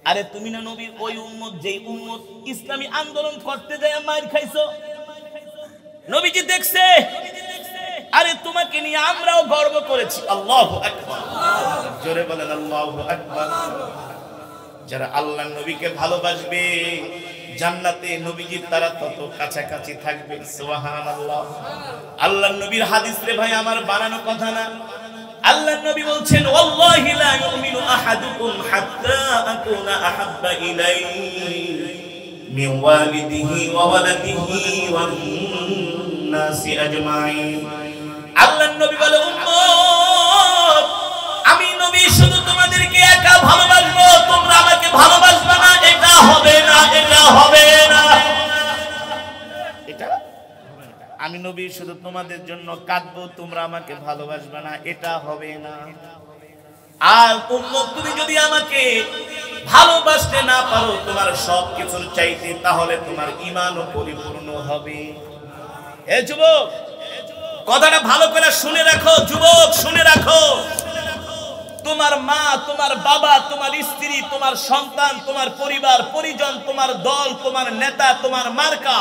আরে তুমি না নবীর ওই উম্মত, যেই উম্মত ইসলামী আন্দোলন করতে যায় মার খাইছো? নবীজি দেখছে। আরে তোমাকে নিয়ে আমরাও গর্ব করেছি। আল্লাহু আকবার। জোরে বলেন আল্লাহু আকবার। যারা আল্লাহ নবীকে ভালোবাসবে, জান্নাতে নবীজির তারা তত কাছাকাছি থাকবে। সুবহানাল্লাহ। আল্লাহ নবীর হাদিস রে ভাই, আমার বানানো কথা না। আল্লাহ নবী বলছেন, ওয়াল্লাহি লা ইউমিনু আহাদুকুম হাত্তা আকুনা আহাব্বা ইলাইহি মিন ওয়ালিদিহি ওয়া ওয়ালাদিহি ওয়ান নাসি আজমাইন। আল্লাহ নবী বলে, উম্মত, আমি নবী শুধু তোমাদেরকে একা ভালোবাসবো, তোমরা আমাকে ভালোবাসবে না, এটা হবে না, এটা হবে না। এটা আমি নবী শুধু তোমাদের জন্য কাঁদবো, তোমরা আমাকে ভালোবাসবে না, এটা হবে না। আর উম্মত, তুমি যদি আমাকে ভালোবাসতে না পারো তোমার সব কিছুর চাইতে, তাহলে তোমার ঈমানও পরিপূর্ণ হবে। এ যুবক, কথাটা ভালো করে শুনে রাখো। যুবক, শুনে রাখো। তোমার মা, তোমার বাবা, তোমার স্ত্রী, তোমার সন্তান, তোমার পরিবার পরিজন, তোমার দল, তোমার নেতা, তোমার মার্কা,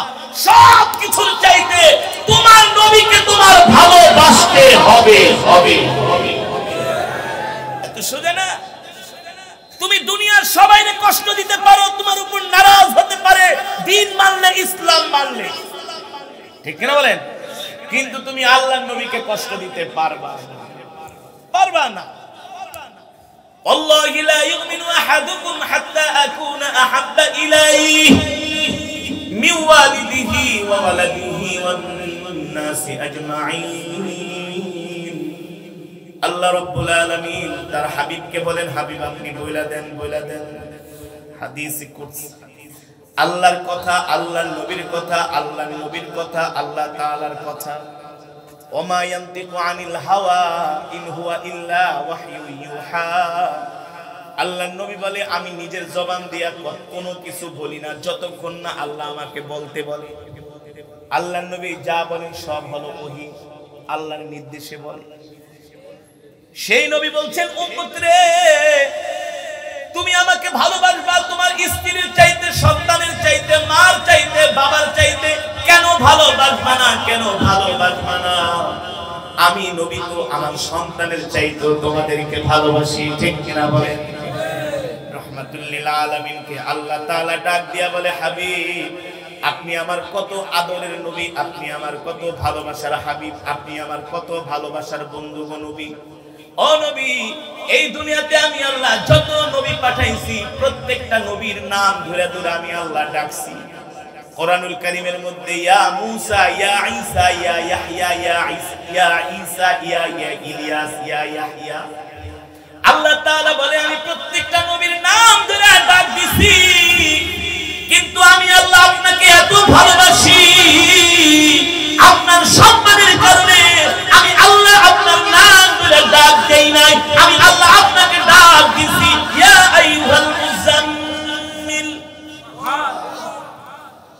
সব কিছুর চাইতে তোমার নবীকে তোমার ভালোবাসতে হবে। এত সোজা না। তুমি দুনিয়ার সবাইকে কষ্ট দিতে পারো, তোমার উপর নারাজ হতে পারে, দিন মানলে, ইসলাম মানলে, ঠিক কিনা বলেন? কিন্তু তুমি আল্লাহর নবীকে কষ্ট দিতে পারবা না। والله لا يؤمن أحدكم حتى أكون أحب إليه মিন ওয়ালিদিহি ওয়া ওয়ালাদিহি ওয়ান নাসি আজমাইন। আল্লাহ রাব্বুল আলামিন তার হাবিবকে বলেন, হাবিব আপনি বইলা দেন হাদিসে কুদসি, আল্লাহর কথা, আল্লাহর নবীর কথা, আল্লাহর নবীর কথা, আল্লাহ তাআলার কথা। ওমা ইয়ানতিকু আনিল হাওয়া ইন হুয়া ইল্লা ওয়াহয়ু ইউহা। আল্লাহর নবী বলে আমি নিজের জবান দিয়া কোনো কিছু বলি না যতক্ষণ না আল্লাহ আমাকে বলতে বলে। আল্লাহর নবী যা বলেন সব হলো ওহী, আল্লাহর নির্দেশে বলে। সেই নবী বলছেন উম্মত রে, তুমি আমাকে ভালোবাসবা তোমার স্ত্রীর চাইতে, সন্তানের চাইতে, মার চাইতে, বাবার চাইতে। কেন ভালোবাসবা না? কেন ভালোবাসবা না? আমি নবী তো আমার সন্তানের চাইতেও তোমাদেরকে ভালোবাসি, ঠিক কিনা বলেন? রহমাতুল লিল আলামিনকে আল্লাহ তাআলা ডাক দিয়া বলে, হাবিব আপনি আমার কত আদরের নবী, আপনি আমার কত ভালোবাসার হাবিব, আপনি আমার কত ভালোবাসার বন্ধু গো নবী। ও নবী, এই দুনিয়াতে আমি আল্লাহ যত নবী পাঠাইছি প্রত্যেকটা নবীর নাম ধরে ধরে আমি আল্লাহ ডাকছি। কোরআনুল কারীমের মধ্যে ইয়া মূসা, ইয়া ঈসা, ইয়া ইয়াহইয়া, ইয়া ঈসা, ইয়া ইলিয়াস, ইয়া ইয়াহইয়া। আল্লাহ তাআলা বলে আমি প্রত্যেকটা নবীর নাম ধরে ডাক দিছি, কিন্তু আমি আল্লাহ আপনাকে এত ভালোবাসি, আপনার সম্মানের কারণে আমি আল্লাহ আপনার নাম ধরে ডাক দেই নাই, আমি আল্লাহ আপনাকে ডাক দিছি ইয়া আইয়ুহাল মুজাম্মিল।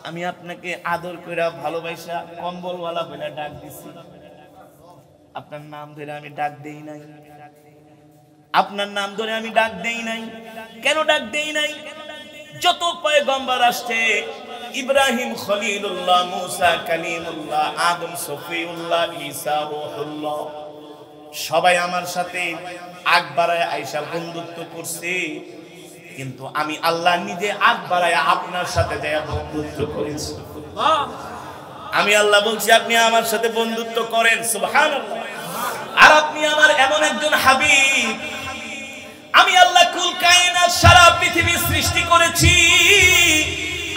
আমি আপনাকে আদর করে ভালোবাসা কম্বলওয়ালা বলে ডাক দিছি, আপনার নাম ধরে আমি ডাক দেই নাই, আপনার নাম ধরে আমি ডাক দেই নাই। কেন ডাক দেই নাই? যত পয়গম্বর আসছে, ইব্রাহিম খলিলুল্লাহ, মুসা কালিমুল্লাহ, আদম সফিউল্লাহ, ঈসা রূহুল্লাহ, সবাই আমার সাথে আগ বাড়ায় আয়েশা বন্ধুত্ব করছে, কিন্তু আমি আল্লাহ নিজে আগ বাড়ায় আপনার সাথে যায় বন্ধুত্ব করেছি। আমি আল্লাহ বলছি আপনি আমার সাথে বন্ধুত্ব করেন, সুবহানাল্লাহ। আর আপনি আমার এমন একজন হাবিব, আমি আল্লাহ কুল কায়নাত সারা পৃথিবী সৃষ্টি করেছি,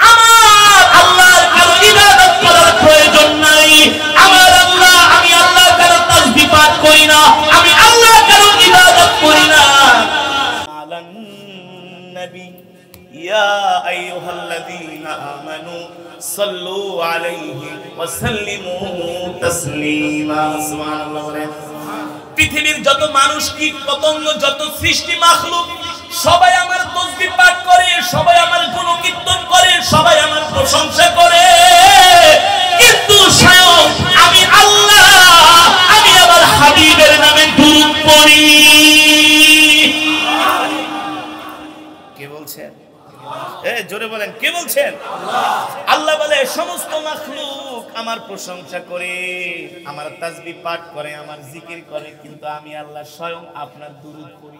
আমার আল্লাহর কারো ইবাদত করার প্রয়োজন নাই। আমার আল্লাহ, আমি আল্লাহ কারো তাসবিহ পাঠ করি না, আমি আল্লাহ কারো ইবাদত করি না। আলান নবী ইয়া আইয়ুহাল্লাযীনা আমানু সাল্লু আলাইহি ওয়া সাল্লিমু তাসলিমা। সুবহানাল্লাহ। পৃথিবীর যত মানুষ, কীট পতঙ্গ, যত সৃষ্টি মাখলুক সবাই আমার তাসবিহ পাঠ করে, সবাই আমার গুণকীর্তন করে, সবাই আমার প্রশংসা করে, কিন্তু স্বয়ং আমি আল্লাহ, আমি আমার হাবিবের নামে দুরূদ পড়ি। কে বলছেন? জোরে বলেন, কে বলছেন? আল্লাহ বলে সমস্ত মাখলুক আমার প্রশংসা করে, আমার তাসবিহ পাঠ করে, আমার জিকির করে, কিন্তু আমি আল্লাহ স্বয়ং আপনার দুরূদ পড়ি,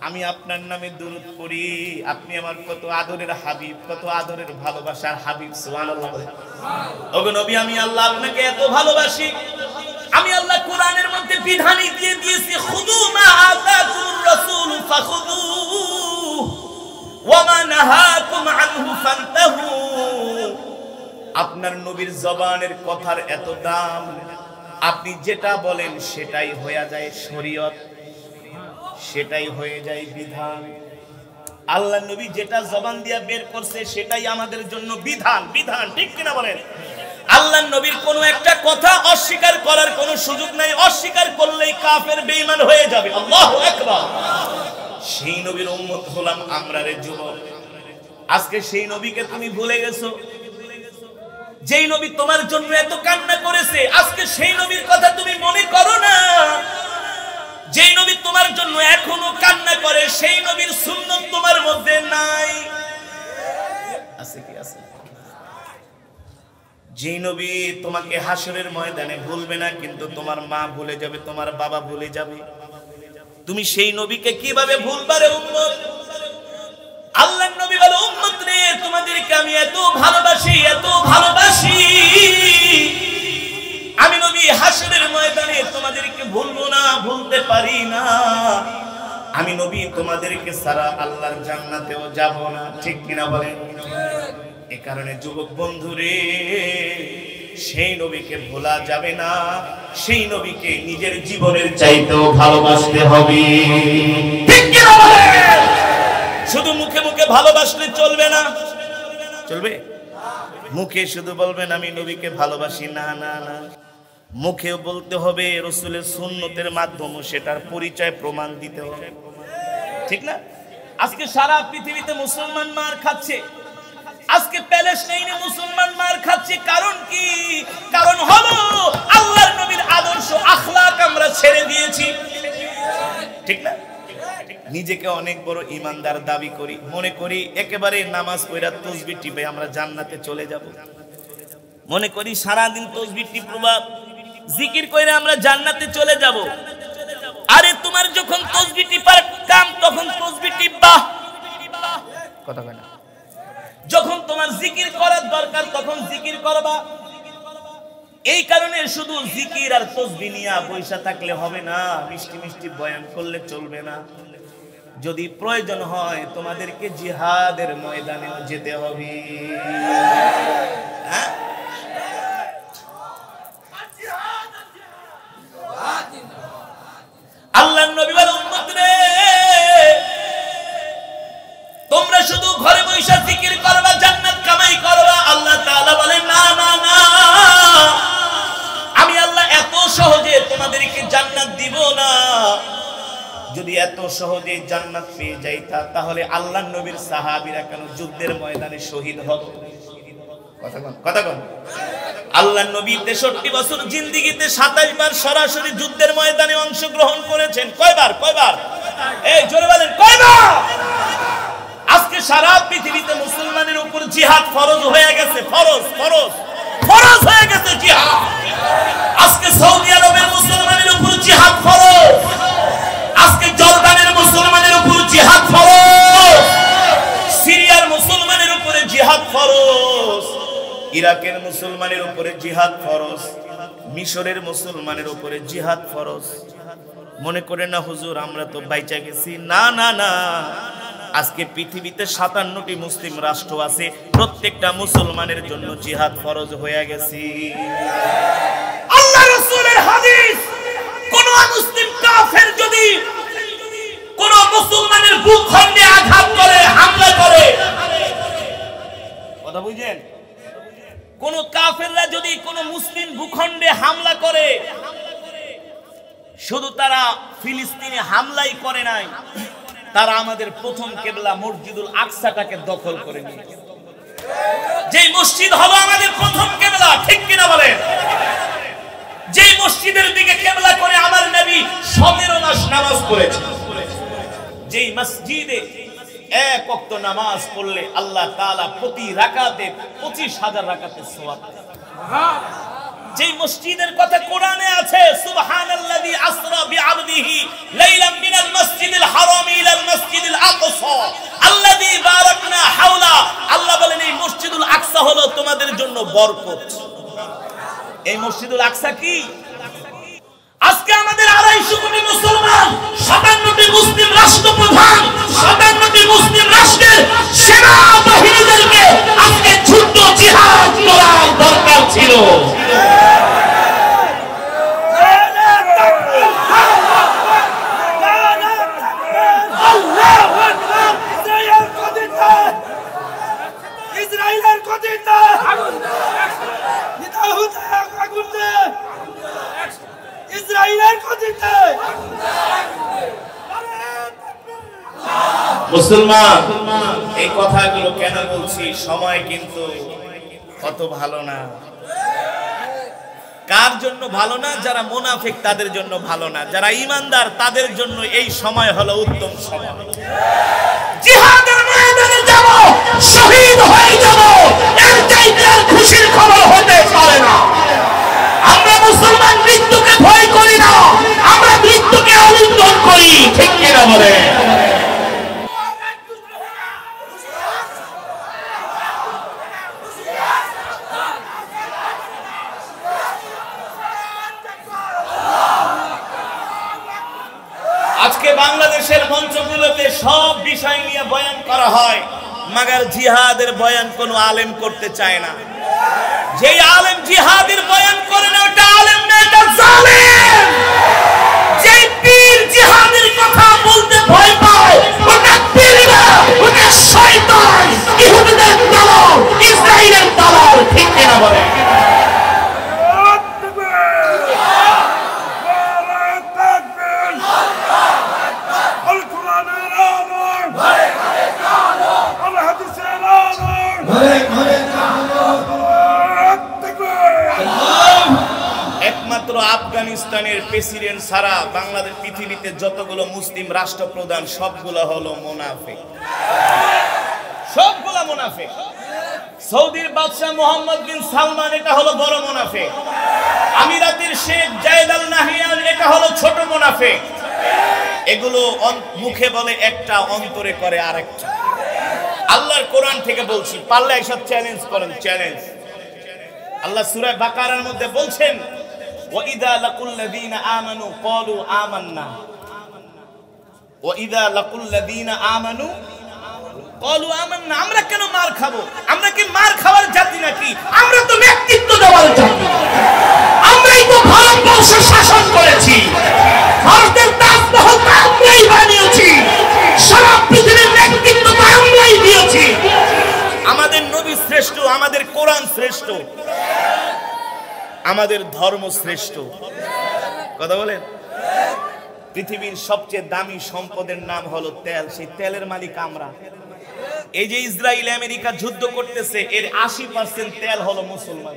আমি আপনার নামে দুরূদ পড়ি। আপনি আমার কত আদরের হাবিব, কত আদরের ভালোবাসার হাবিব। সুবহানাল্লাহ। ওগো নবী, আমি আল্লাহ আপনাকে এত ভালোবাসি, আমি আল্লাহ কোরআনের মধ্যে বিধানই দিয়ে দিয়েছি, খুযু মা আতাকুর রাসূল ফাখুযু ওয়া মা নাহাকুম আনহু ফান্তাহু। আপনার নবীর জবানের কথার এত দাম, আপনি যেটা বলেন সেটাই হয়ে যায় শরীয়ত, সেটাই হয়ে যায় বিধান। আল্লাহ নবী যেটা জবান দিয়া বের করছে সেটাই আমাদের জন্য বিধান, বিধান, ঠিক কিনা বলেন? আল্লাহ নবীর কোনো একটা কথা অস্বীকার করার কোনো সুযোগ নাই, অস্বীকার করলেই কাফের বেঈমান হয়ে যাবে। আল্লাহু আকবার। সেই নবীর উম্মত হলাম আমরা রে যুবক। আজকে সেই নবীকে তুমি ভুলে গেছো, যেই নবী তোমার জন্য এত কান্না করেছে, আজকে সেই নবীর কথা তুমি মনে করো না। যেই নবী তোমার জন্য এখনো কান্না করে, সেই নবীর সুন্নাত তোমার মধ্যে নাই। আছে কি? আছে। যেই নবী তোমাকে হাসরের ময়দানে ভুলবে না, কিন্তু তোমার মা ভুলে যাবে, তোমার বাবা ভুলে যাবে, তুমি সেই নবীকে কিভাবে ভুলবা রে উম্মত? আল্লাহর নবী বলে, উম্মত রে, তোমাদেরকে আমি এত ভালোবাসি, এত ভালোবাসি, আমি নবী হাসরের ময়দানে তোমাদেরকে ভুলবো না, ভুলতে পারি না। আমি নবী তোমাদেরকে ছাড়া আল্লাহর জান্নাতেও যাব না, ঠিক কিনা বলেন? এ কারণে যুবক বন্ধুরে, সেই নবীকে ভোলা যাবে না, সেই নবীকে নিজের জীবনের চাইতেও ভালোবাসতে হবে। ঠিক কি না বলেন? শুধু মুখে মুখে ভালোবাসলে চলবে না। চলবে? মুখে শুধু বলবেন আমি নবীকে ভালোবাসি, না না না, মুখেও বলতে হবে, রাসূলের সুন্নতের মাধ্যমে সেটার পরিচয় প্রমাণ দিতে হবে। ঠিক না? আজকে সারা পৃথিবীতে মুসলমান মার খাচ্ছে, আজকে প্যালেস্টাইনে মুসলমান মার খাচ্ছে, কারণ কি? কারণ হলো আল্লাহর নবীর আদর্শ আখলাক আমরা ছেড়ে দিয়েছি। ঠিক না? নিজেকে অনেক বড় ইমানদার দাবি করি, মনে করি একেবারে নামাজ পড়া তাসবিহ টিপে আমরা জান্নাতে চলে যাব। মনে করি সারা দিন তাসবিহ টিপবা, জিকির কইরা আমরা জান্নাতে চলে যাব। আরে তোমার যখন তাসবিহ টিপার কাম তখন তাসবিহ টিপবা, কথা কয় না। যখন তোমার জিকির করার দরকার তখন জিকির করবা। এই কারণে শুধু জিকির আর তাসবিহ নিয়ে বসে থাকলে হবে না, মিষ্টি মিষ্টি বয়ান করলে চলবে না। যদি প্রয়োজন হয় তোমাদেরকে জিহাদের ময়দানেও যেতে হবে। আল্লাহর নবী বলেন, উম্মত রে, তোমরা শুধু ঘরে বসে জিকির করবা, জান্নাত কামাই করবা। আল্লাহ তাআলা বলেন, না না না, আমি আল্লাহ এত সহজে তোমাদেরকে জান্নাত দিব না। যদি এত সহজে জান্নাত পেয়ে যাইতা তাহলে আল্লাহর নবীর সাহাবীরা কেন যুদ্ধের ময়দানে শহীদ হতো? কথা বল। আল্লাহর নবী 63 বছর জিন্দেগিতে 27 বার সরাসরি যুদ্ধের ময়দানে অংশগ্রহণ করেছেন। কয়বার? এই জোরে বলেন, কয়বার? আজকে সারা পৃথিবীতে মুসলমানের উপর জিহাদ ফরজ হয়ে গেছে, ফরজ হয়ে গেছে জিহাদ। আজকে সৌদি আরবের মুসলমানের উপর জিহাদ ফরজ, আজকে জর্দানের মুসলমানের উপর জিহাদ ফরজ, সিরিয়ার মুসলমানের উপরে জিহাদ ফরজ, ইরাকের মুসলমানের উপরে জিহাদ ফরজ, মিশরের মুসলমানের উপরে জিহাদ ফরজ। মনে করে না হুজুর আমরা তো বাইচা গেছি, না না না, আজকে পৃথিবীতে 57টি মুসলিম রাষ্ট্র আছে, প্রত্যেকটা মুসলমানের জন্য জিহাদ ফরজ হয়ে গেছে। আল্লাহ রাসূলের হাদিস, কোন মুসলিম কাফের যদি কোন মুসলমানের ভূখণ্ডে আঘাত করে, হামলা করে, কথা বুঝেন, কোন কাফেররা যদি কোন মুসলিম ভূখণ্ডে হামলা করে, শুধু তারা ফিলিস্তিনে হামলাই করে নাই, তারা আমাদের প্রথম কিবলা মসজিদুল আকসাটাকে দখল করে নিয়েছে। যে মসজিদ হলো আমাদের প্রথম কিবলা, ঠিক কিনা বলেন? যে মসজিদের দিকে কিবলা করে আমার নবী 17 মাস নামাজ পড়েছেন, যেই মসজিদে এক ওয়াক্ত নামাজ পড়লে আল্লাহ তাআলা প্রতি রাকাতে 25,000 রাকাতের সওয়াব দেন। যেই মসজিদের কথা কোরআনে আছে, সুবহানাল্লাযী আসরা বিআবদিহি লাইলাম মিনাল মাসজিদিল হারাম ইলাল মাসজিদিল আকসা আল্লাযী বারাকনা হাওলা। আল্লাহ বলেন এই মসজিদুল আকসা হলো তোমাদের জন্য বরকত। এই মসজিদুল আকসা কি? আজকে আমাদের 250 কোটি মুসলমান, 57টি মুসলিম রাষ্ট্রপ্রধান, 57টি মুসলিম রাষ্ট্রের সেনা বাহিনীদেরকে আজকে যুদ্ধ জিহাদ করার দরকার ছিল। ইসরায়েলের গদিতে আগুন দে, নেতাহুতে আগুন দে, ইসরায়েলের গদিতে আগুন দে। মুসলমান, এই কথাগুলো কেন বলছি? সময় কিন্তু কত ভালো না। কার জন্য ভালো না? যারা মুনাফিক তাদের জন্য ভালো না, যারা ঈমানদার তাদের জন্য এই সময় হলো উত্তম সময়। জিহাদের ময়দানে যাব, শহীদ হয়ে যাব, এর চাইতে আর খুশির খবর হতে পারে না। আমরা মুসলমান মৃত্যুকে ভয় করি না, আমরা মৃত্যুকে আলিঙ্গন করি, ঠিক কিনা বলে? আজকে বাংলাদেশের মঞ্চগুলোতে সব বিষয় নিয়ে বয়ান করা হয়, মাগার জিহাদের বয়ান কোন আলেম করতে চায় না। যেই আলেম জিহাদের বয়ান করে না ওটা আলেম না, এটা জালেম। যেই পীর জিহাদের কথা বলতে ভয় পায় ওটা পীর না, ওটা শয়তান, ইহুদিদের দালাল, ইসরাইলের দালাল। ঠিক কিনা বলে? একমাত্র আফগানিস্তানের প্রেসিডেন্ট ছাড়া বাংলাদেশ পৃথিবীতে যতগুলো মুসলিম রাষ্ট্রপ্রধান সবগুলো হলো মুনাফিক, সবগুলো মুনাফিক। সৌদির বাদশা মোহাম্মদ বিন সালমান এটা হলো বড় মুনাফিক। আমিরাতের শেখ জায়েদ আল নাহিয়ান এটা হলো ছোট মুনাফিক। এগুলো মুখে বলে একটা, অন্তরে করে আরেকটা। আল্লাহর কোরআন থেকে বলছি, পারলে এইসব চ্যালেঞ্জ করেন, চ্যালেঞ্জ। আল্লাহ সূরা বাকারার মধ্যে বলছেন ওয়া ইযা লাকুল লাযীনা আমানু ক্বালু আমান্না, ওয়া ইযা লাকুল লাযীনা আমানু ক্বালু আমান্না। আমরা কেন মার খাবো? আমরা কি মার খাওয়ার জাতি নাকি? আমরা তো নেতৃত্ব দেওয়ার জাতি। আমরাই তো ভারতবর্ষ শাসন করেছি, ভারতের তাজমহল আমরাই বানিয়েছি, সারা পৃথিবীর নেতৃত্ব আমরাই দিয়েছি। আমাদের নবী শ্রেষ্ঠ, আমাদের কোরআন শ্রেষ্ঠ, আমাদের ধর্ম শ্রেষ্ঠ। কথা বলেন? পৃথিবীর সবচেয়ে দামি সম্পদের নাম হলো তেল, সেই তেলের মালিক আমরা। এই যে ইসরায়েল আমেরিকা যুদ্ধ করতেছে, এর 80% তেল হলো মুসলমান।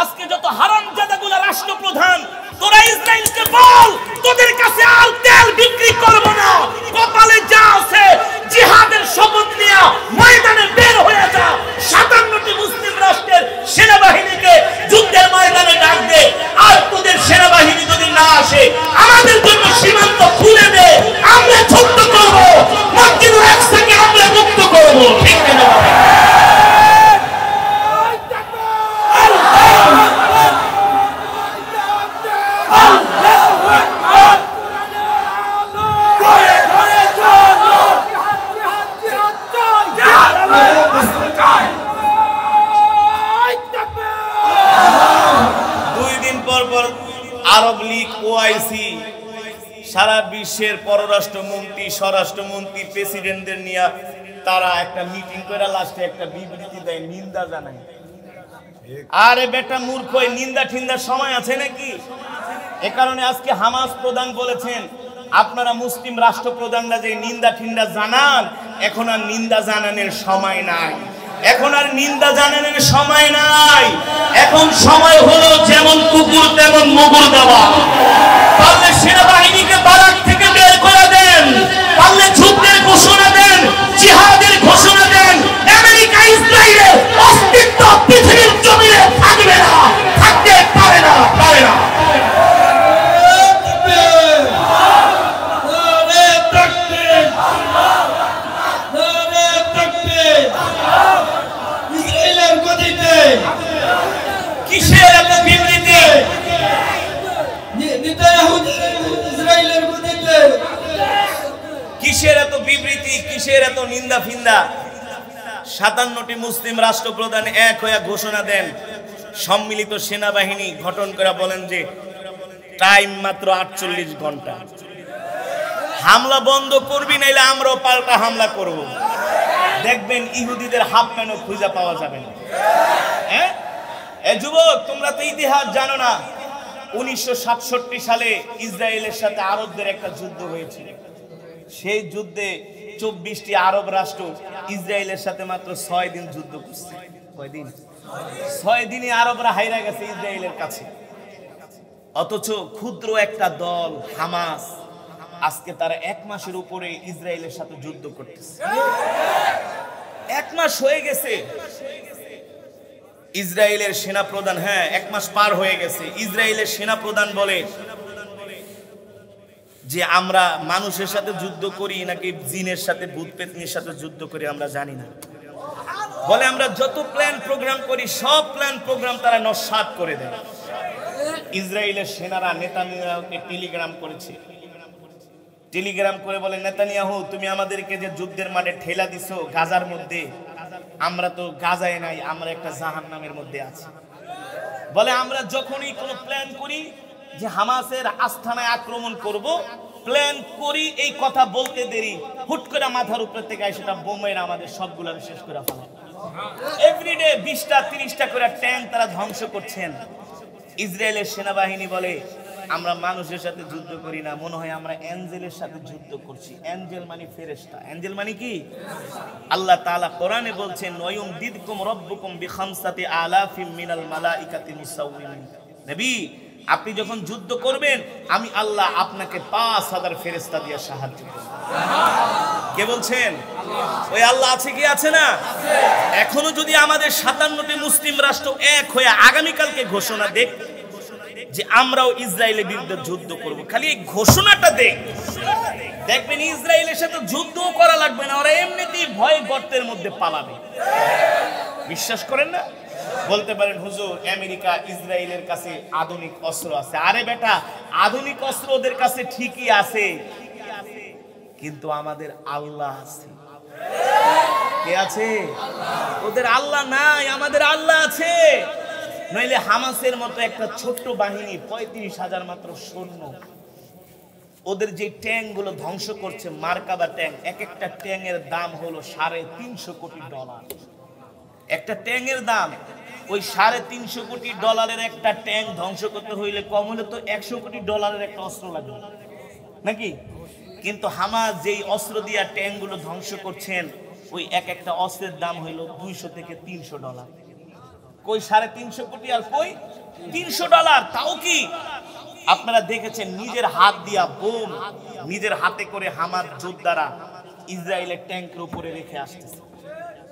আজকে যত হারামজাদাগুলো রাষ্ট্রপ্রধান, তোরা ইসরায়েলকে বল তোদের কাছে আর তেল বিক্রি করব না, কপালে যা আছে জিহাদের শপথ নিয়ে ময়দানে বের হয়ে যা। 57টি মুসলিম রাষ্ট্রের সেনাবাহিনীকে যুদ্ধের ময়দানে ডাক দে, আর তোদের সেনাবাহিনী যদি না আসে আমাদের জন্য সীমান্ত খুলে দে, আমরা যুদ্ধ করব, মসজিদুল আকসাকে আমরা মুক্ত করব। ঠিক না? আরব লীগ, ওআইসি, সারা বিশ্বের পররাষ্ট্রমন্ত্রী, স্বরাষ্ট্রমন্ত্রী, প্রেসিডেন্টদের নিয়ে তারা একটা মিটিং করে লাস্টে একটা বিবৃতি দেয়, নিন্দা জানায়। আরে বেটা মূর্খ, নিন্দা ঠিন্দার সময় আছে নাকি? এ কারণে আজকে হামাস প্রধান বলেছেন আপনারা মুসলিম রাষ্ট্রপ্রধানরা যে নিন্দা ঠিন্দা জানান, এখন আর নিন্দা জানানোর সময় নাই, এখন আর নিন্দা জানানোর সময় নাই। এখন সময় হলো যেমন কুকুর তেমন মুগুর দেওয়া। পারলে সেনাবাহিনীকে বারাক থেকে বের করে দেন, পারলে যুদ্ধের ঘোষণা দেন, জিহাদের ঘোষণা দেন। আমেরিকা ইসরায়েলের অস্তিত্ব পৃথিবীর জমিনে থাকবে না, থাকতে পারে না, পারে না। কিসের এত বিবৃতি? কিসের এত বিবৃতি, কিসের এত নিন্দা ফিন্দা? 57টি মুসলিম রাষ্ট্রপ্রধান এক হয়ে ঘোষণা দেন, সম্মিলিত সেনাবাহিনী গঠন করে বলেন যে টাইম মাত্র 48 ঘন্টা, হামলা বন্ধ করবি, নাইলে আমরাও পাল্টা হামলা করব। দেখবেন ইহুদিদের হাফ প্যান্টও খুঁজে পাওয়া যাবে না। হ্যাঁ যুবক, তোমরা তো ইতিহাস জানো না। 1967 সালে ইসরায়েলের সাথে আরবদের একটা যুদ্ধ হয়েছিল। সেই যুদ্ধে 24টি আরব রাষ্ট্র ইসরায়েলের সাথে মাত্র 6 দিন যুদ্ধ করছে। কয়দিন? 6 দিনে আরবরা হাইরা গেছে ইসরায়েলের কাছে। অথচ ক্ষুদ্র একটা দল হামাস আজকে তারা 1 মাসের উপরে ইসরায়েলের সাথে যুদ্ধ করতেছে। 1 মাস হয়ে গেছে। ইসরায়েলের সেনাপ্রধান, হ্যাঁ 1 মাস পার হয়ে গেছে, ইসরায়েলের সেনাপ্রধান বলে যে আমরা মানুষের সাথে যুদ্ধ করি নাকি জিনের সাথে, ভূত পেতনির সাথে যুদ্ধ করি আমরা জানি না। বলে আমরা যত প্ল্যান প্রোগ্রাম করি সব প্ল্যান প্রোগ্রাম তারা নস্যাৎ করে দেয়। ইসরায়েলের সেনারা নেতানিয়াহুকে টেলিগ্রাম করেছে, টেলিগ্রাম করে বলে, নেতানিয়াহু তুমি আমাদেরকে যে যুদ্ধের মাঠে ঠেলা দিছো গাজার মধ্যে, আমরা তো গাজায় নাই, আমরা একটা জাহান্নামের মধ্যে আছি। বলে আমরা যখনই কোনো প্ল্যান করি যে হামাসের আস্তানায় আক্রমণ করব, প্ল্যান করি এই কথা বলতে দেরি হুট করে মাথার উপর থেকে সেটা বোমের আমাদের সবগুলো শেষ করে ফেলে। এভরিডে 20টা 30টা করে ট্যাঙ্ক তারা ধ্বংস করছেন। ইসরায়েলের সেনাবাহিনী বলে আমরা মানুষের সাথে যুদ্ধ করি না, মনে হয় আমরা অ্যাঞ্জেলের সাথে যুদ্ধ করছি। অ্যাঞ্জেল মানে ফেরেশতা, অ্যাঞ্জেল মানে কি? আল্লাহ তাআলা কোরআনে বলছেন ওয়ায়ুম দিদকুম রব্বুকুম বিখামসাতি আলাফিম মিনাল মালাইকাতি মুসাউমিন। নবী আপনি যখন যুদ্ধ করবেন আমি আল্লাহ আপনাকে 5000 ফেরেশতা দিয়ে সাহায্য করব। কে বলছেন? ওই আল্লাহ আছে কি আছে না? এখনো যদি আমাদের 57টি মুসলিম রাষ্ট্র এক হয়ে আগামীকালকে ঘোষণা দেখ যে আমরাও ইসরায়েলের বিরুদ্ধে যুদ্ধ করব, খালি এই ঘোষণাটা দেখবেন ইসরায়েলের সাথে যুদ্ধও করা লাগবে না, ওরা এমনিতেই ভয়ে গর্তের মধ্যে পালাবে। বিশ্বাস করেন না? বলতে পারেন হুজুর আমেরিকা ইসরায়েলের কাছে আধুনিক অস্ত্র আছে। আরে বেটা, আধুনিক অস্ত্র ওদের কাছে ঠিকই আছে, কিন্তু আমাদের আল্লাহ আছে। কে আছে? ওদের আল্লাহ নাই, আমাদের আল্লাহ আছে। নইলে হামাসের মতো একটা ছোট্ট বাহিনী 35,000 মাত্র সৈন্য, ওদের যে ট্যাঙ্ক গুলো ধ্বংস করছে, মার্কাবা ট্যাঙ্ক, এক একটা ট্যাঙ্কের দাম হলো $350 কোটি। একটা ট্যাঙ্কের দাম, ওই $350 কোটি একটা ট্যাঙ্ক ধ্বংস করতে হইলে কম হলে তো $100 কোটি একটা অস্ত্র লাগবে নাকি? কিন্তু হামাস যেই অস্ত্র দিয়া ট্যাঙ্ক গুলো ধ্বংস করছেন, ওই এক একটা অস্ত্রের দাম হইল $200 থেকে $300। কই $350 কোটি আর কই $300? তাও কি আপনারা দেখেছেন নিজের হাত দিয়া বোম নিজের হাতে করে হামাস যোদ্ধারা ইসরায়েলের ট্যাঙ্কের উপরে রেখে আসতেছে,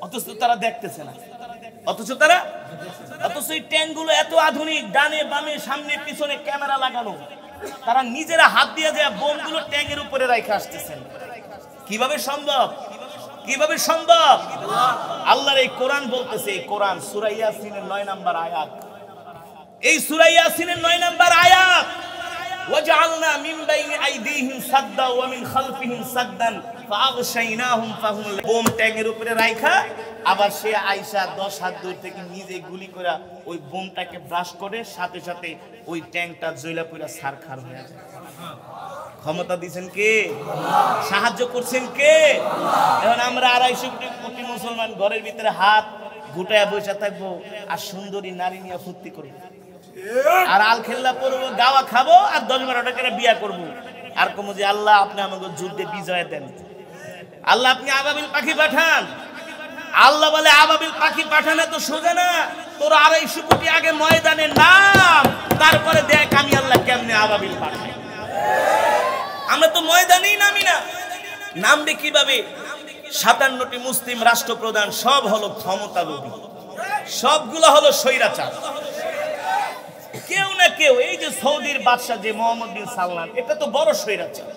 অথচ তারা দেখতেছে না। অথচ এই ট্যাঙ্কগুলো এত আধুনিক, ডানে বামে সামনে পিছনে ক্যামেরা লাগানো, তারা নিজেরা হাত দিয়ে যায় বোমগুলো ট্যাঙ্কের উপরে রেখে আসতেছেন। কিভাবে সম্ভব? কিভাবে সম্ভব? আল্লাহর এই কোরআন বলতেছে, এই কোরআন সূরা ইয়াসিনের 9 নম্বর আয়াত, এই সূরা ইয়াসিনের 9 নম্বর আয়াত, ওয়াজআলনা মিন বাইনি আইদিহিম সাদ্দা ওয়া মিন খালফিহিম সাদ্দান ফাআগশাইনাহুম ফাহুম। বোম ট্যাঙ্কের উপরে রাখা, আবার সে আয়েশা 10 হাত দূর থেকে নিজে গুলি করে ওই বোমটাকে ব্রাশ করে সাথে সাথে ওই ট্যাঙ্কটা জ্বলা পুরা ছারখার হয়ে যায়। ক্ষমতা দিবেন কে? সাহায্য করছেন কে? এখন আমরা 250 কোটি মুসলমান ঘরের ভিতরে হাত গুটায় বসে থাকবো আর সুন্দরী নারী নিয়ে ফুর্তি করবো, আর আল খেল্লা পড়বো, গাওয়া খাবো, আর 10-12 টাকা বিয়া করবো, আর কমু যে আল্লাহ আপনি আমাকে যুদ্ধে বিজয় দেন, আল্লাহ আপনি আবাবিল পাখি পাঠান। আল্লাহ বলে আবাবিল পাখি পাঠানো তো সোজা না, তোর 250 কোটি আগে ময়দানে নাম, তারপরে দেখ আমি আল্লাহ কেমনে আবাবিল পাঠাই। আমরা তো ময়দানেই নামি না, নামবে কিভাবে? 57টি মুসলিম রাষ্ট্রপ্রধান সব হলো ক্ষমতালোভী, সবগুলো হলো স্বৈরাচার। কেউ না কেউ, এই যে সৌদির বাদশা যে মোহাম্মদ বিন সালমান, এটা তো বড় স্বৈরাচার।